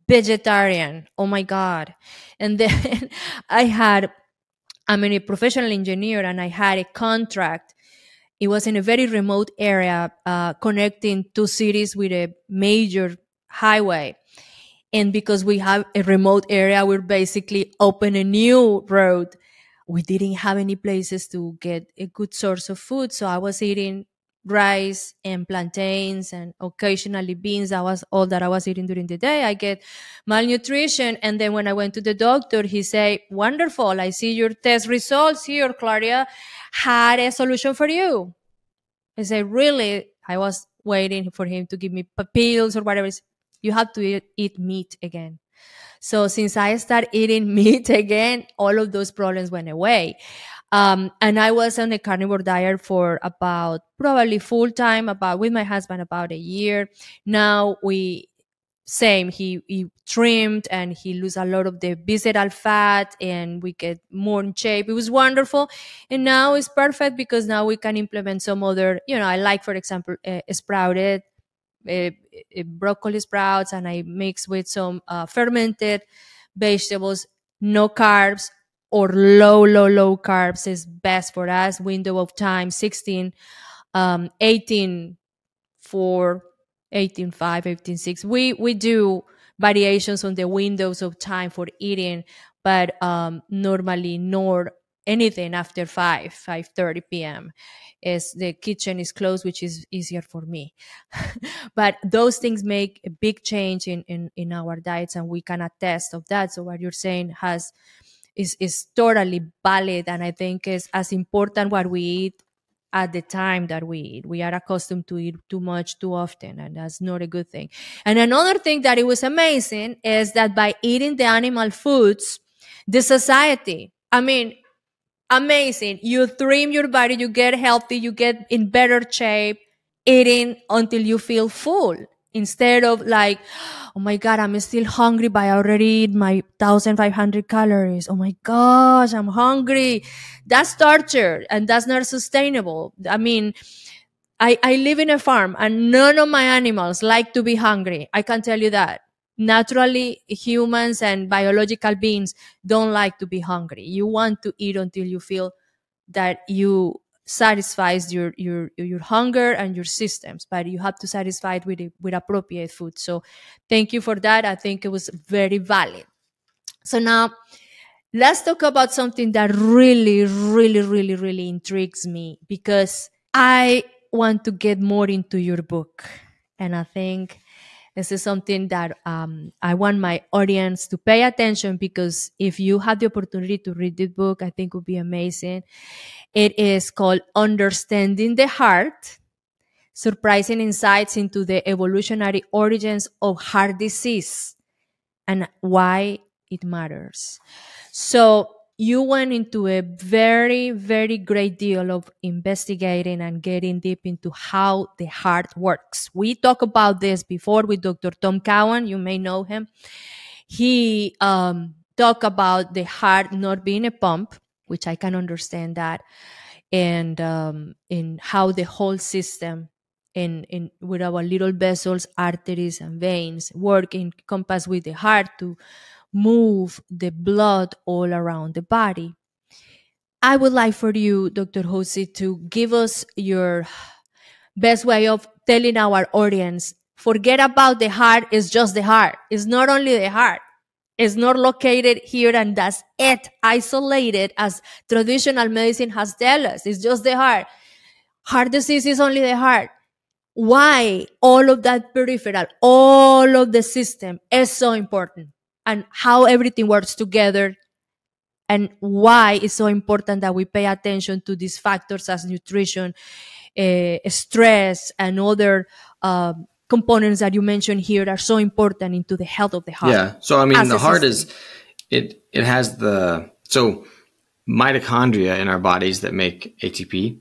vegetarian. Oh my God. And then I'm a professional engineer, and I had a contract. It was in a very remote area, connecting 2 cities with a major highway. And because we have a remote area, we're basically open a new road. We didn't have any places to get a good source of food. So I was eating rice and plantains and occasionally beans. That was all that I was eating during the day. I get malnutrition. And then when I went to the doctor, he said, wonderful, I see your test results here, Claudia, had a solution for you. I said, really? I was waiting for him to give me pills or whatever. You have to eat meat again. So since I started eating meat again, all of those problems went away. And I was on a carnivore diet for about probably full time, with my husband, about a year. Now he trimmed and he lose a lot of the visceral fat, and we get more in shape. It was wonderful. And now it's perfect, because now we can implement some other, I like, for example, sprouted broccoli sprouts, and I mix with some fermented vegetables. No carbs or low carbs is best for us. Window of time 16, 18 4, 18.5, 18.6. We do variations on the windows of time for eating, but normally nor anything after 5:30 p.m. is the kitchen is closed, which is easier for me. But those things make a big change in our diets, and we can attest of that. So what you're saying is totally valid, and I think is as important what we eat at the time that we eat. We are accustomed to eat too much too often, and that's not a good thing. And another thing that it was amazing is that by eating the animal foods, the satiety, I mean, amazing. You trim your body, you get healthy, you get in better shape, eating until you feel full. Instead of like, oh my God, I'm still hungry, but I already eat my 1,500 calories. Oh my gosh, I'm hungry. That's torture, and that's not sustainable. I mean, I live in a farm, and none of my animals like to be hungry. I can tell you that. Naturally, humans and biological beings don't like to be hungry. You want to eat until you feel that you satisfies your hunger and your systems, but you have to satisfy it with appropriate food. So thank you for that. I think it was very valid. So now let's talk about something that really intrigues me, because I want to get more into your book. And I think this is something that I want my audience to pay attention, because if you have the opportunity to read this book, I think it would be amazing. It is called Understanding the Heart, Surprising Insights into the Evolutionary Origins of Heart Disease and Why It Matters. So you went into a very great deal of investigating and getting deep into how the heart works. We talked about this before with Dr. Tom Cowan. You may know him. He talked about the heart not being a pump, which I can understand that, and in how the whole system in with our little vessels, arteries, and veins work in compass with the heart to move the blood all around the body. I would like for you, Dr. Hussey, to give us your best way of telling our audience, forget about the heart, it's just the heart. It's not only the heart. It's not located here and that's it, isolated as traditional medicine has told us. It's just the heart. Heart disease is only the heart. Why all of that peripheral, all of the system is so important, and how everything works together, and why it's so important that we pay attention to these factors as nutrition, stress, and other components that you mentioned here are so important into the health of the heart. Yeah. So, I mean, the heart is, it has so mitochondria in our bodies that make ATP.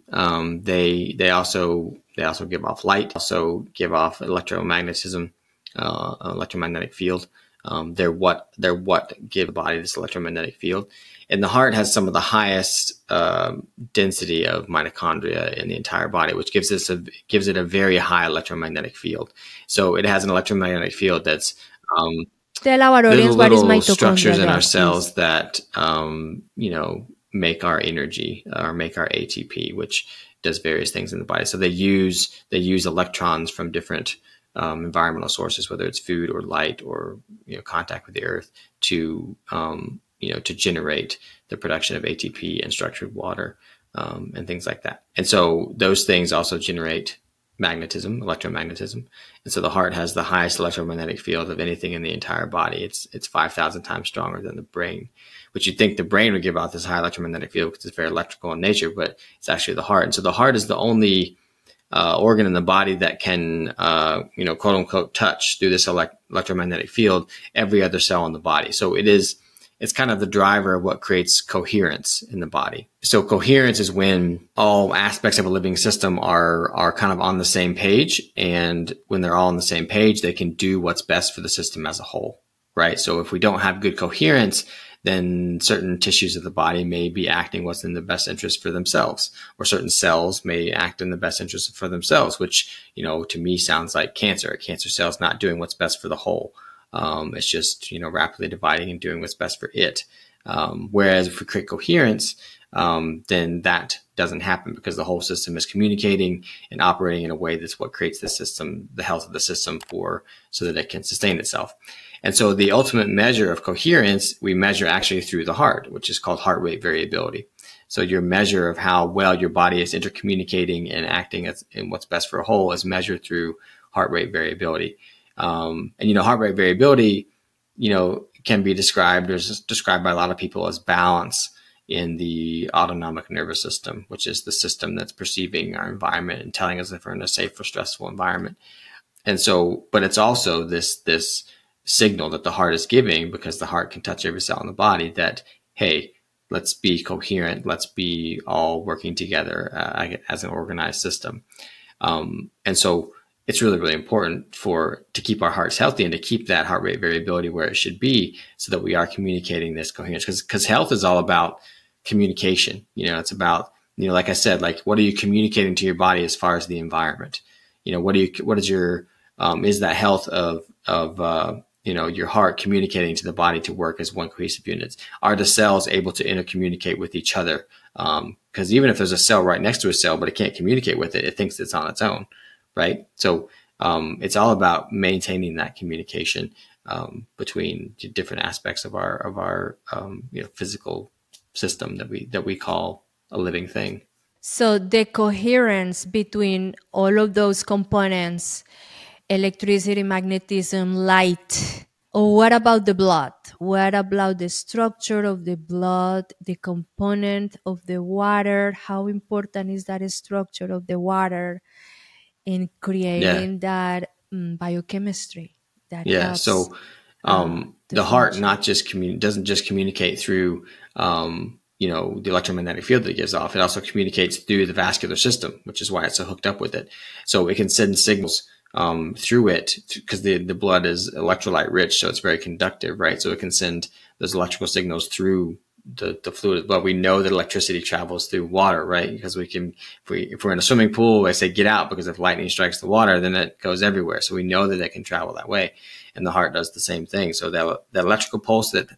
They also give off light, also give off electromagnetism, electromagnetic field. They're what give the body this electromagnetic field. And the heart has some of the highest density of mitochondria in the entire body, which gives it a very high electromagnetic field. So it has an electromagnetic field that's tell our audience what is mitochondria. Structures in our cells that make our energy or make our ATP, which does various things in the body. So they use electrons from different environmental sources, whether it's food or light or contact with the earth, to generate the production of ATP and structured water and things like that. And so those things also generate magnetism, electromagnetism. And so the heart has the highest electromagnetic field of anything in the entire body. It's 5,000 times stronger than the brain, which you'd think the brain would give out this high electromagnetic field because it's very electrical in nature, but it's actually the heart. And so the heart is the only organ in the body that can, quote unquote, touch through this electromagnetic field every other cell in the body. So it's kind of the driver of what creates coherence in the body. So coherence is when all aspects of a living system are kind of on the same page. And when they're all on the same page, they can do what's best for the system as a whole, right? So if we don't have good coherence, then certain tissues of the body may be acting what's in the best interest for themselves, or certain cells may act in the best interest for themselves, which, to me sounds like cancer. A cancer cell is not doing what's best for the whole. It's just, rapidly dividing and doing what's best for it. Whereas if we create coherence, then that doesn't happen, because the whole system is communicating and operating in a way that's what creates the system, the health of the system, so that it can sustain itself. And so the ultimate measure of coherence, we measure actually through the heart, which is called heart rate variability. So your measure of how well your body is intercommunicating and acting in what's best for a whole is measured through heart rate variability. And heart rate variability, can be described by a lot of people as balance in the autonomic nervous system, which is the system that's perceiving our environment and telling us if we're in a safe or stressful environment. And so, but it's also this signal that the heart is giving, because the heart can touch every cell in the body, that, hey, let's be coherent. Let's be all working together as an organized system. And so it's really, really important to keep our hearts healthy and to keep that heart rate variability where it should be, so that we are communicating this coherence. Because health is all about communication. It's about, like I said, like, what are you communicating to your body as far as the environment? Is that health of your heart communicating to the body to work as one cohesive unit? Are the cells able to intercommunicate with each other? Because even if there's a cell right next to a cell, but it can't communicate with it, it thinks it's on its own, right? So it's all about maintaining that communication between different aspects of our physical system that we call a living thing. So the coherence between all of those components, electricity, magnetism, light. What about the blood? What about the structure of the blood, the component of the water? How important is that structure of the water in creating that biochemistry that helps? So the heart doesn't just communicate through the electromagnetic field that it gives off. It also communicates through the vascular system, which is why it's so hooked up with it. So it can send signals through it, because the blood is electrolyte rich, so it's very conductive, right? So it can send those electrical signals through the fluid. But we know that electricity travels through water, right? Because if we're in a swimming pool, I say get out, because if lightning strikes the water, then it goes everywhere. So we know that it can travel that way, and the heart does the same thing. So that electrical pulse that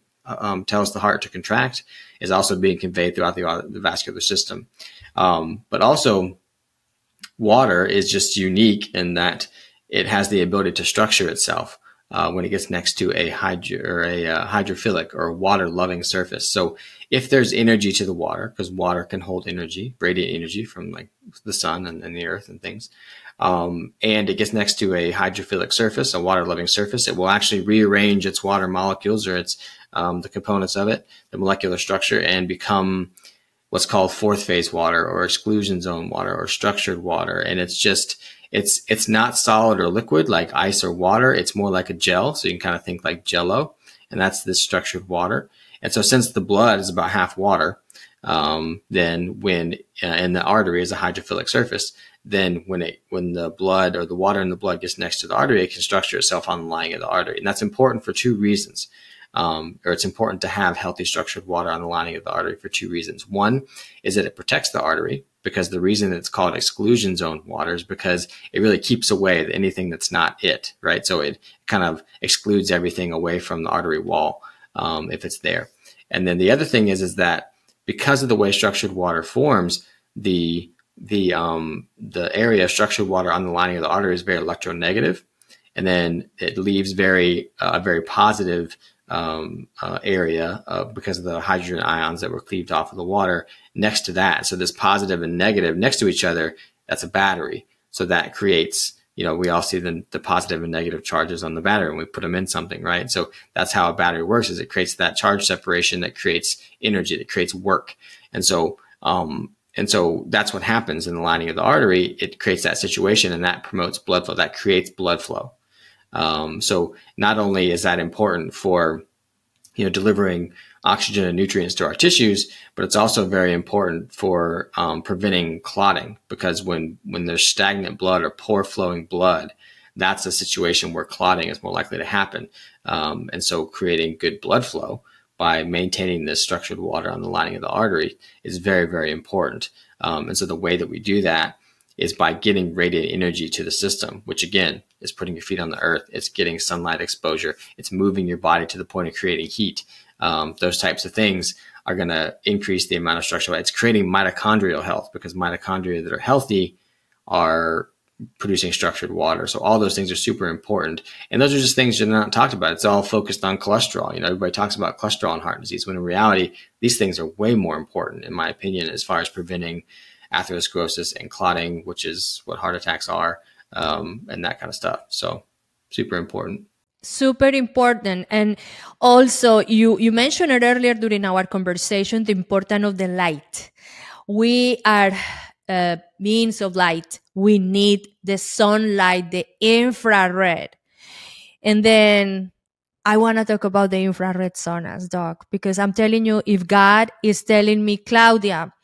tells the heart to contract is also being conveyed throughout the vascular system. But also, water is just unique in that it has the ability to structure itself when it gets next to a hydrophilic or water-loving surface. So if there's energy to the water, because water can hold energy, radiant energy from like the sun and the earth and things, and it gets next to a hydrophilic surface, a water-loving surface, it will actually rearrange its water molecules, or its the components of it, the molecular structure, and become what's called fourth phase water, or exclusion zone water, or structured water. And it's not solid or liquid like ice or water. It's more like a gel. So you can kind of think like Jell-O, and that's this structured water. And so since the blood is about half water, then when in the artery is a hydrophilic surface, then when the blood, or the water in the blood, gets next to the artery, it can structure itself on the lining of the artery. And that's important for two reasons. Or it's important to have healthy structured water on the lining of the artery for two reasons. One is that it protects the artery, because the reason it's called exclusion zone water is because it really keeps away anything that's not it, right? So it kind of excludes everything away from the artery wall if it's there. And then the other thing is that because of the way structured water forms, the area of structured water on the lining of the artery is very electronegative, and then it leaves a very positive area because of the hydrogen ions that were cleaved off of the water next to that. So this positive and negative next to each other, that's a battery. So that creates, we all see the positive and negative charges on the battery when we put them in something, right? So that's how a battery works, is it creates that charge separation that creates energy, that creates work. And so that's what happens in the lining of the artery. It creates that situation, and that promotes blood flow. That creates blood flow. So not only is that important for, delivering oxygen and nutrients to our tissues, but it's also very important for preventing clotting, because when there's stagnant blood or poor flowing blood, that's a situation where clotting is more likely to happen. And so creating good blood flow by maintaining this structured water on the lining of the artery is very, very important. And so the way that we do that is by getting radiant energy to the system, which again is putting your feet on the earth. It's getting sunlight exposure. It's moving your body to the point of creating heat. Those types of things are going to increase the amount of structural. It's creating mitochondrial health, because mitochondria that are healthy are producing structured water. So all those things are super important. And those are just things that are not talked about. It's all focused on cholesterol. You know, everybody talks about cholesterol and heart disease, when in reality, these things are way more important, in my opinion, as far as preventing atherosclerosis and clotting, which is what heart attacks are, and that kind of stuff. So super important. Super important. And also, you mentioned it earlier during our conversation, the importance of the light. We are beings of light. We need the sunlight, the infrared. And then I want to talk about the infrared saunas, Doc, because I'm telling you, if God is telling me, Claudia,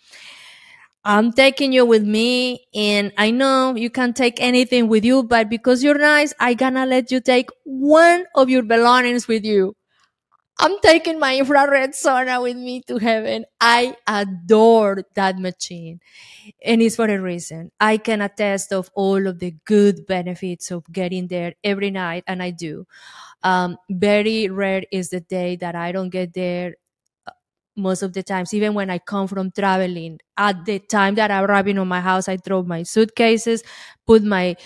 I'm taking you with me, and I know you can't take anything with you, but because you're nice, I'm gonna let you take one of your belongings with you. I'm taking my infrared sauna with me to heaven. I adore that machine. And it's for a reason. I can attest of all of the good benefits of getting there every night, and I do. Very rare is the day that I don't get there. Most of the times, even when I come from traveling, at the time that I'm arriving on my house, I throw my suitcases, put my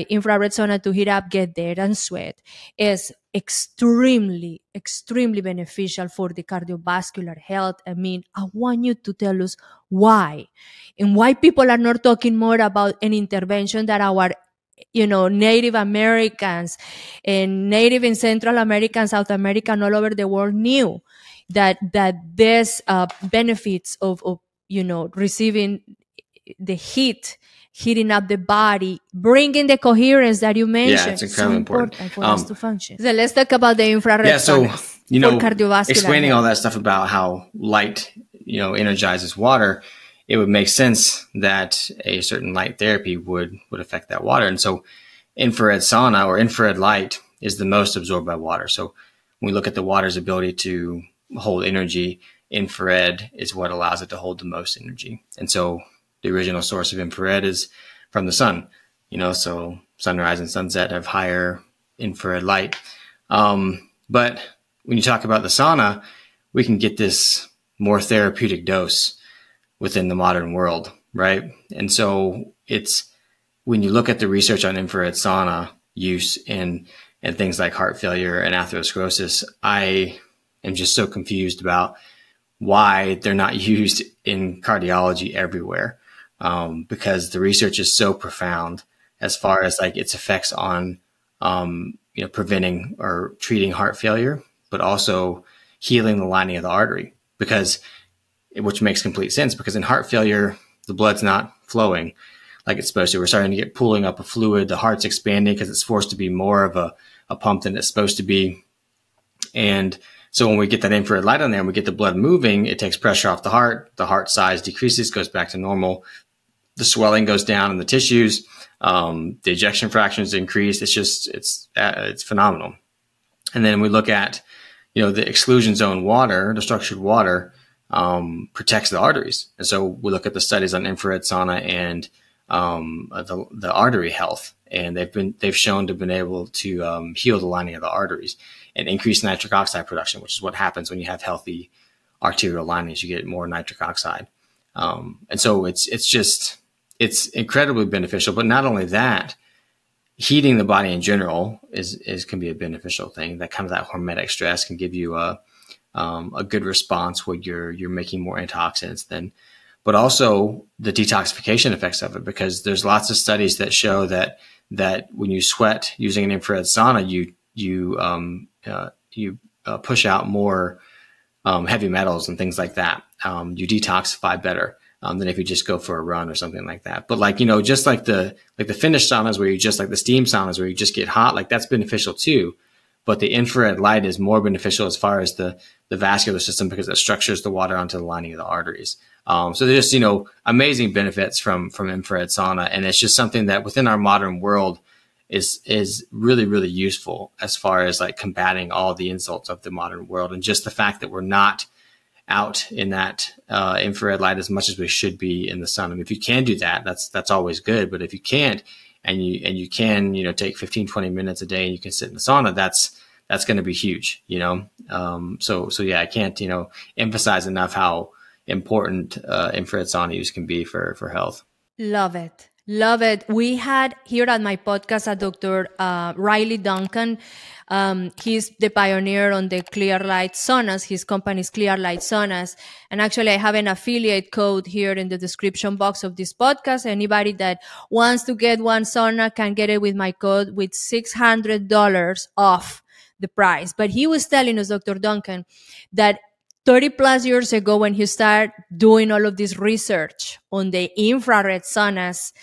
infrared sauna to heat up, get there and sweat. It's extremely, extremely beneficial for the cardiovascular health. I mean, I want you to tell us why, and why people are not talking more about an intervention that our Native Americans and Native and Central America and South America and all over the world knew that there's benefits of receiving the heating up the body, bringing the coherence that you mentioned. Yeah, it's incredibly important for us to function. So let's talk about the infrared. Yeah, so cardiovascular explaining health. all that stuff about how light energizes water, it would make sense that a certain light therapy would affect that water. And so infrared sauna or infrared light is the most absorbed by water. So when we look at the water's ability to hold energy, infrared is what allows it to hold the most energy. And so the original source of infrared is from the sun, so sunrise and sunset have higher infrared light. But when you talk about the sauna, we can get this more therapeutic dose within the modern world, right? And so it's, when you look at the research on infrared sauna use in things like heart failure and atherosclerosis, I am just so confused about why they're not used in cardiology everywhere, because the research is so profound as far as like its effects on preventing or treating heart failure, but also healing the lining of the artery, which makes complete sense, because in heart failure, the blood's not flowing like it's supposed to. We're starting to get pooling up a fluid. The heart's expanding because it's forced to be more of a pump than it's supposed to be. And so when we get that infrared light on there and we get the blood moving, it takes pressure off the heart size decreases, goes back to normal. The swelling goes down in the tissues. The ejection fraction is increased. It's phenomenal. And then we look at, the exclusion zone water, the structured water, protects the arteries. And so we look at the studies on infrared sauna and the artery health, and they've shown to have been able to heal the lining of the arteries and increase nitric oxide production, which is what happens when you have healthy arterial linings. You get more nitric oxide, and so it's incredibly beneficial. But not only that, heating the body in general can be a beneficial thing. That hormetic stress can give you a good response when you're making more antioxidants then, but also the detoxification effects of it, because there's lots of studies that show that when you sweat using an infrared sauna, you push out more heavy metals and things like that. You detoxify better than if you just go for a run or something like that. But just like the finished saunas where you just like the steam saunas where you just get hot, like that's beneficial too. But the infrared light is more beneficial as far as the vascular system, because it structures the water onto the lining of the arteries. So there's just, amazing benefits from infrared sauna. And it's just something that within our modern world, is really, really useful as far as like combating all the insults of the modern world. And just the fact that we're not out in that infrared light as much as we should be in the sun. I mean, if you can do that, that's always good. But if you can't, and you can, you know, take 15, 20 minutes a day and you can sit in the sauna, that's going to be huge, you know? So yeah, I can't, you know, emphasize enough how important infrared sauna use can be for health. Love it. Love it. We had here at my podcast a Dr. Riley Duncan. He's the pioneer on the clear light saunas. His company is Clear Light Saunas. And actually, I have an affiliate code here in the description box of this podcast. Anybody that wants to get one sauna can get it with my code with $600 off the price. But he was telling us, Dr. Duncan, that 30 plus years ago, when he started doing all of this research on the infrared saunas,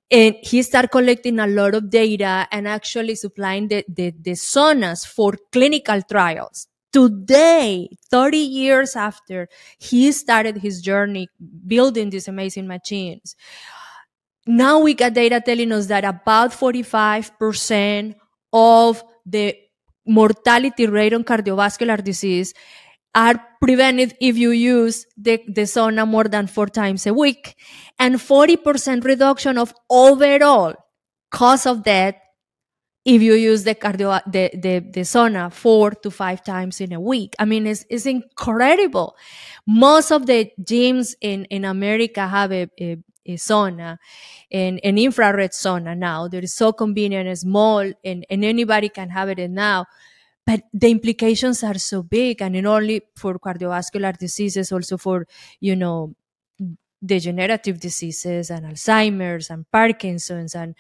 and he started collecting a lot of data and actually supplying the saunas for clinical trials. Today, 30 years after he started his journey building these amazing machines, now we got data telling us that about 45% of the mortality rate on cardiovascular disease are prevented if you use the sauna more than 4 times a week, and 40% reduction of overall cause of death if you use the sauna 4 to 5 times in a week. I mean, it's incredible. Most of the gyms in America have a sauna, an infrared sauna now. They're so convenient and small, and anybody can have it now. But the implications are so big, and not only for cardiovascular diseases, also for, you know, degenerative diseases and Alzheimer's and Parkinson's. And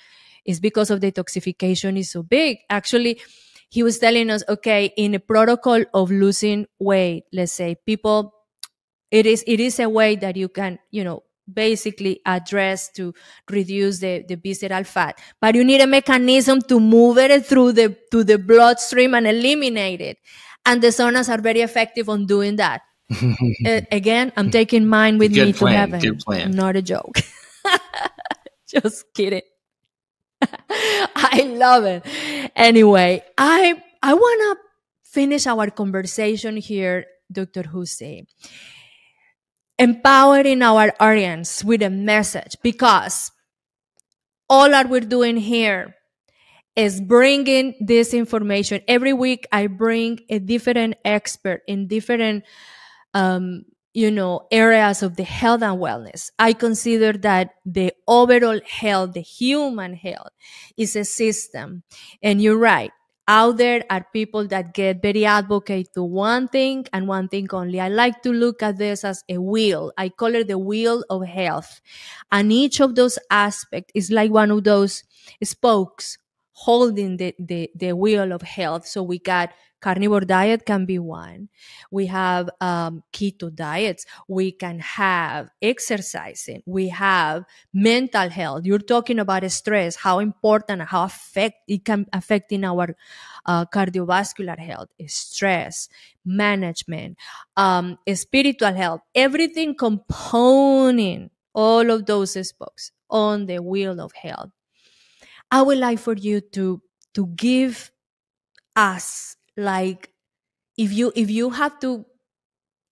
it's because of the toxification is so big. Actually, he was telling us, okay, in a protocol of losing weight, let's say people, it is a way that you can, you know, basically address to reduce the visceral fat, but you need a mechanism to move it through to the bloodstream and eliminate it. And the saunas are very effective on doing that. Again, I'm taking mine with me to heaven. Good plan. Not a joke. Just kidding. I love it. Anyway, I want to finish our conversation here, Dr. Hussey, empowering our audience with a message, because all that we're doing here is bringing this information. Every week I bring a different expert in different, areas of the health and wellness. I consider that the overall health, the human health, is a system. And you're right. Out there are people that get very advocate to one thing and one thing only. I like to look at this as a wheel. I call it the wheel of health. And each of those aspects is like one of those spokes holding the wheel of health. So we got carnivore diet can be one. We have keto diets. We can have exercising. We have mental health. You're talking about stress, how important, how it can affect in our cardiovascular health, stress, management, spiritual health, everything component, all of those spokes on the wheel of health. I would like for you to give us, like, if you have to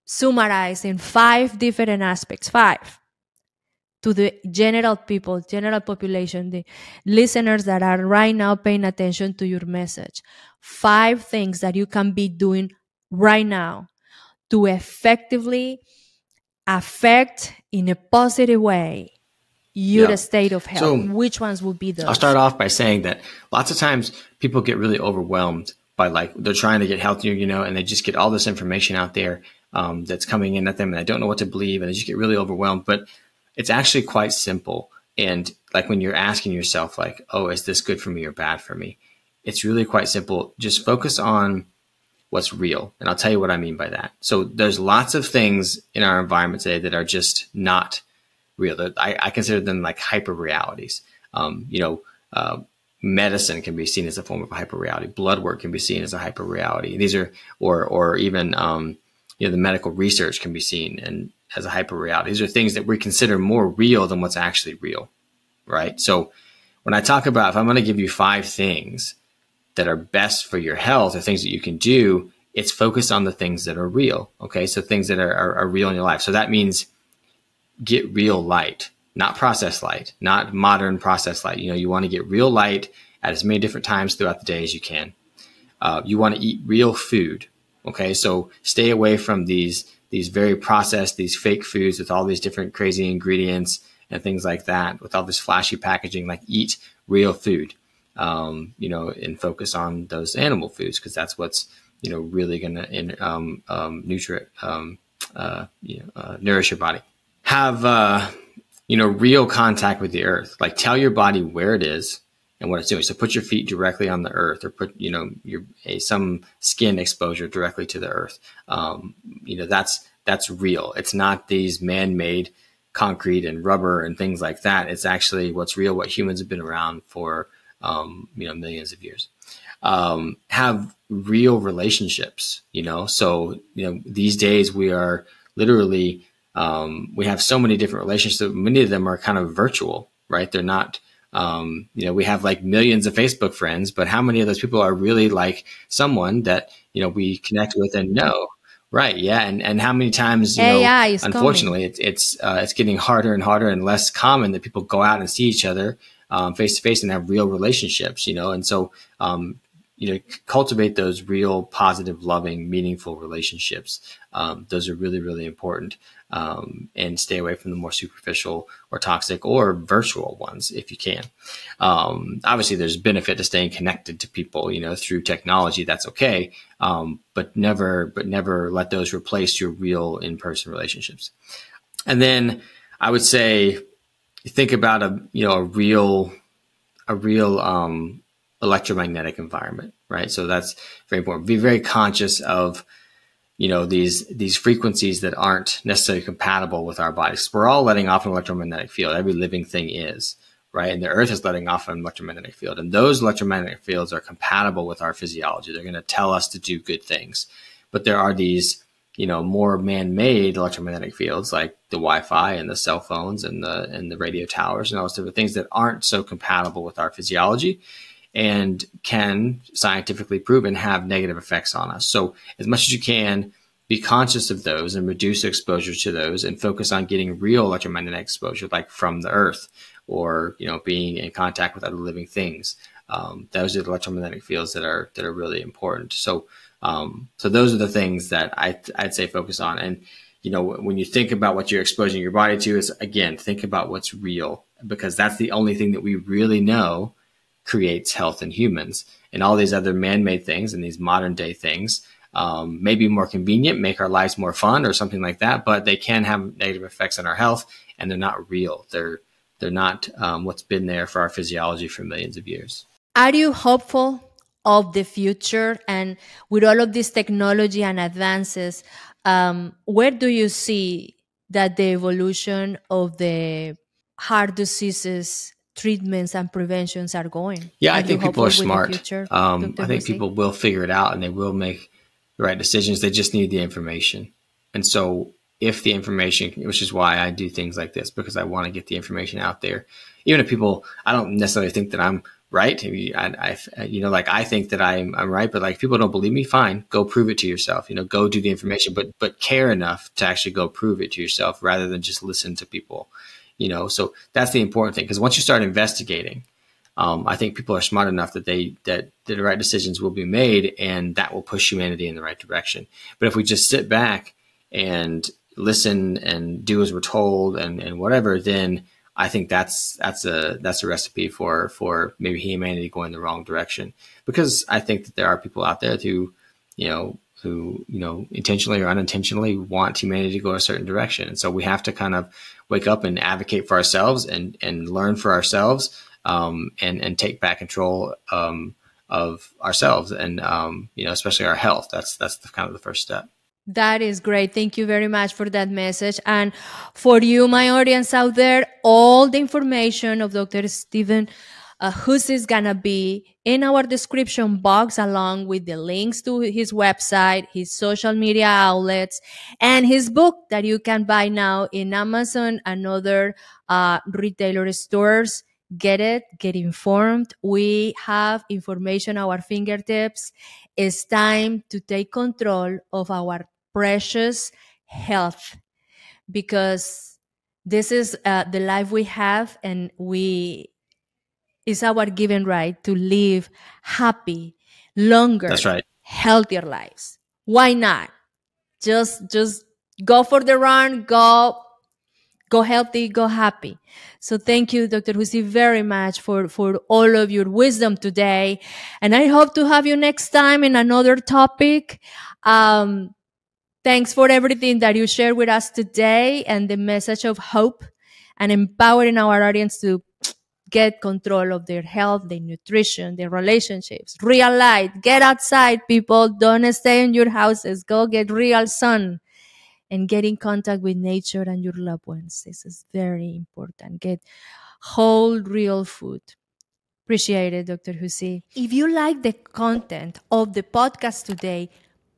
summarize in 5 different aspects, 5, to the general population, the listeners that are right now paying attention to your message, 5 things that you can be doing right now to effectively affect in a positive way your state of health. So, which ones would be those? I'll start off by saying that lots of times people get really overwhelmed by, like, they're trying to get healthier, and they just get all this information out there that's coming in at them, and they don't know what to believe, and they just get really overwhelmed. But it's actually quite simple. And like when you're asking yourself, like, oh, is this good for me or bad for me? It's really quite simple. Just focus on what's real. And I'll tell you what I mean by that. So there's lots of things in our environment today that are just not real. I consider them like hyper realities. Medicine can be seen as a form of hyper reality. Blood work can be seen as a hyper reality. These are, or even, the medical research can be seen and as a hyper reality. These are things that we consider more real than what's actually real, right? So when I talk about, if I'm going to give you 5 things that are best for your health or things that you can do, it's focused on the things that are real. Okay. So things that are real in your life. So that means get real light, not processed light, not modern processed light. You want to get real light at as many different times throughout the day as you can. You want to eat real food. Okay. So stay away from these very processed, these fake foods with all these different crazy ingredients and things like that, with all this flashy packaging. Like, eat real food, and focus on those animal foods, because that's what's, really going to nourish your body. Have, real contact with the earth. Like, tell your body where it is and what it's doing. So put your feet directly on the earth, or put, some skin exposure directly to the earth. That's real. It's not these man-made concrete and rubber and things like that. It's actually what's real, what humans have been around for, millions of years. Have real relationships, so, these days we are literally, we have so many different relationships. Many of them are kind of virtual, right? They're not, we have like millions of Facebook friends, but how many of those people are really like someone that, we connect with and know? Right. Yeah. And how many times, unfortunately, it's getting harder and harder and less common that people go out and see each other face to face and have real relationships, and so, cultivate those real, positive, loving, meaningful relationships. Those are really, really important. And stay away from the more superficial or toxic or virtual ones if you can. Obviously there's benefit to staying connected to people, through technology. That's okay. But never let those replace your real in-person relationships. And then I would say, think about a real electromagnetic environment, right? So that's very important. Be very conscious of, these frequencies that aren't necessarily compatible with our bodies. We're all letting off an electromagnetic field. Every living thing is, right? And the earth is letting off an electromagnetic field. And those electromagnetic fields are compatible with our physiology. They're going to tell us to do good things. But there are these, more man-made electromagnetic fields, like the Wi-Fi and the cell phones and the radio towers and all those different things that aren't so compatible with our physiology and can scientifically prove and have negative effects on us. So as much as you can, be conscious of those and reduce exposure to those, and focus on getting real electromagnetic exposure, like from the earth, or, being in contact with other living things. Those are the electromagnetic fields that are really important. So those are the things that I'd say focus on. And, when you think about what you're exposing your body to, is, again, think about what's real, because that's the only thing that we really know creates health in humans. And all these other man-made things and these modern day things may be more convenient, make our lives more fun or something like that, but they can have negative effects on our health, and they're not real. They're not what's been there for our physiology for millions of years. Are you hopeful of the future? And with all of this technology and advances, where do you see that the evolution of the heart diseases treatments and preventions are going? Yeah, I think people are smart. I think people will figure it out, and they will make the right decisions. They just need the information. And so if the information, which is why I do things like this, because I want to get the information out there. Even if people, I don't necessarily think that I'm right. I think that I'm right, but like, if people don't believe me, fine, go prove it to yourself, go do the information, but care enough to actually go prove it to yourself rather than just listen to people. So that's the important thing, because once you start investigating, I think people are smart enough that the right decisions will be made, and that will push humanity in the right direction. But if we just sit back and listen and do as we're told and whatever, then I think that's a recipe for maybe humanity going the wrong direction. Because I think that there are people out there who intentionally or unintentionally want humanity to go a certain direction. And so we have to kind of wake up and advocate for ourselves and learn for ourselves, and take back control of ourselves and, especially our health. That's kind of the first step. That is great. Thank you very much for that message. And for you, my audience out there, all the information of Dr. Stephen Hussey is going to be in our description box, along with the links to his website, his social media outlets, and his book that you can buy now in Amazon and other retailer stores Get it, get informed. We have information at our fingertips. It's time to take control of our precious health, because this is the life we have, and it's our given right to live happy, longer, That's right. healthier lives. Why not? Just go for the run, go healthy, go happy. So thank you, Dr. Hussey, very much for all of your wisdom today. And I hope to have you next time in another topic. Thanks for everything that you shared with us today, and the message of hope and empowering our audience to get control of their health, their nutrition, their relationships. Real light. Get outside, people. Don't stay in your houses. Go get real sun and get in contact with nature and your loved ones. This is very important. Get whole, real food. Appreciate it, Dr. Hussey. If you like the content of the podcast today,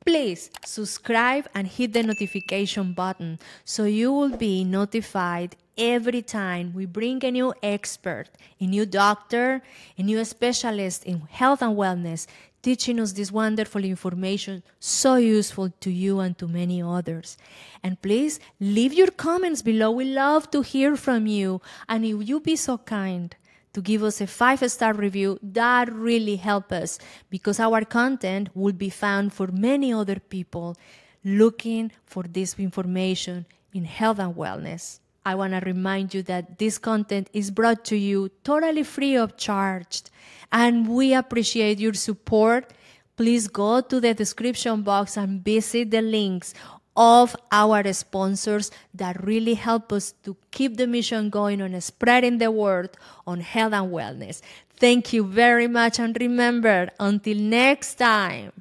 please subscribe and hit the notification button so you will be notified every time we bring a new expert, a new doctor, a new specialist in health and wellness, teaching us this wonderful information so useful to you and to many others. And please leave your comments below. We love to hear from you. And if you be so kind to give us a 5-star review, that really helps us, because our content will be found for many other people looking for this information in health and wellness. I want to remind you that this content is brought to you totally free of charge, and we appreciate your support. Please go to the description box and visit the links of our sponsors that really help us to keep the mission going on spreading the word on health and wellness. Thank you very much, and remember, until next time,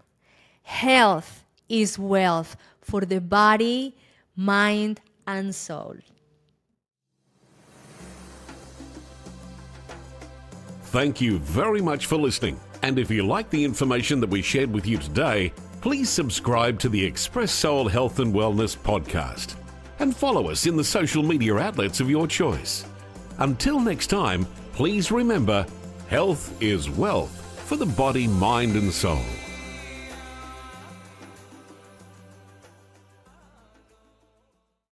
health is wealth for the body, mind, and soul. Thank you very much for listening. And if you like the information that we shared with you today, please subscribe to the Expressoul Health and Wellness podcast and follow us in the social media outlets of your choice. Until next time, please remember, health is wealth for the body, mind, and soul.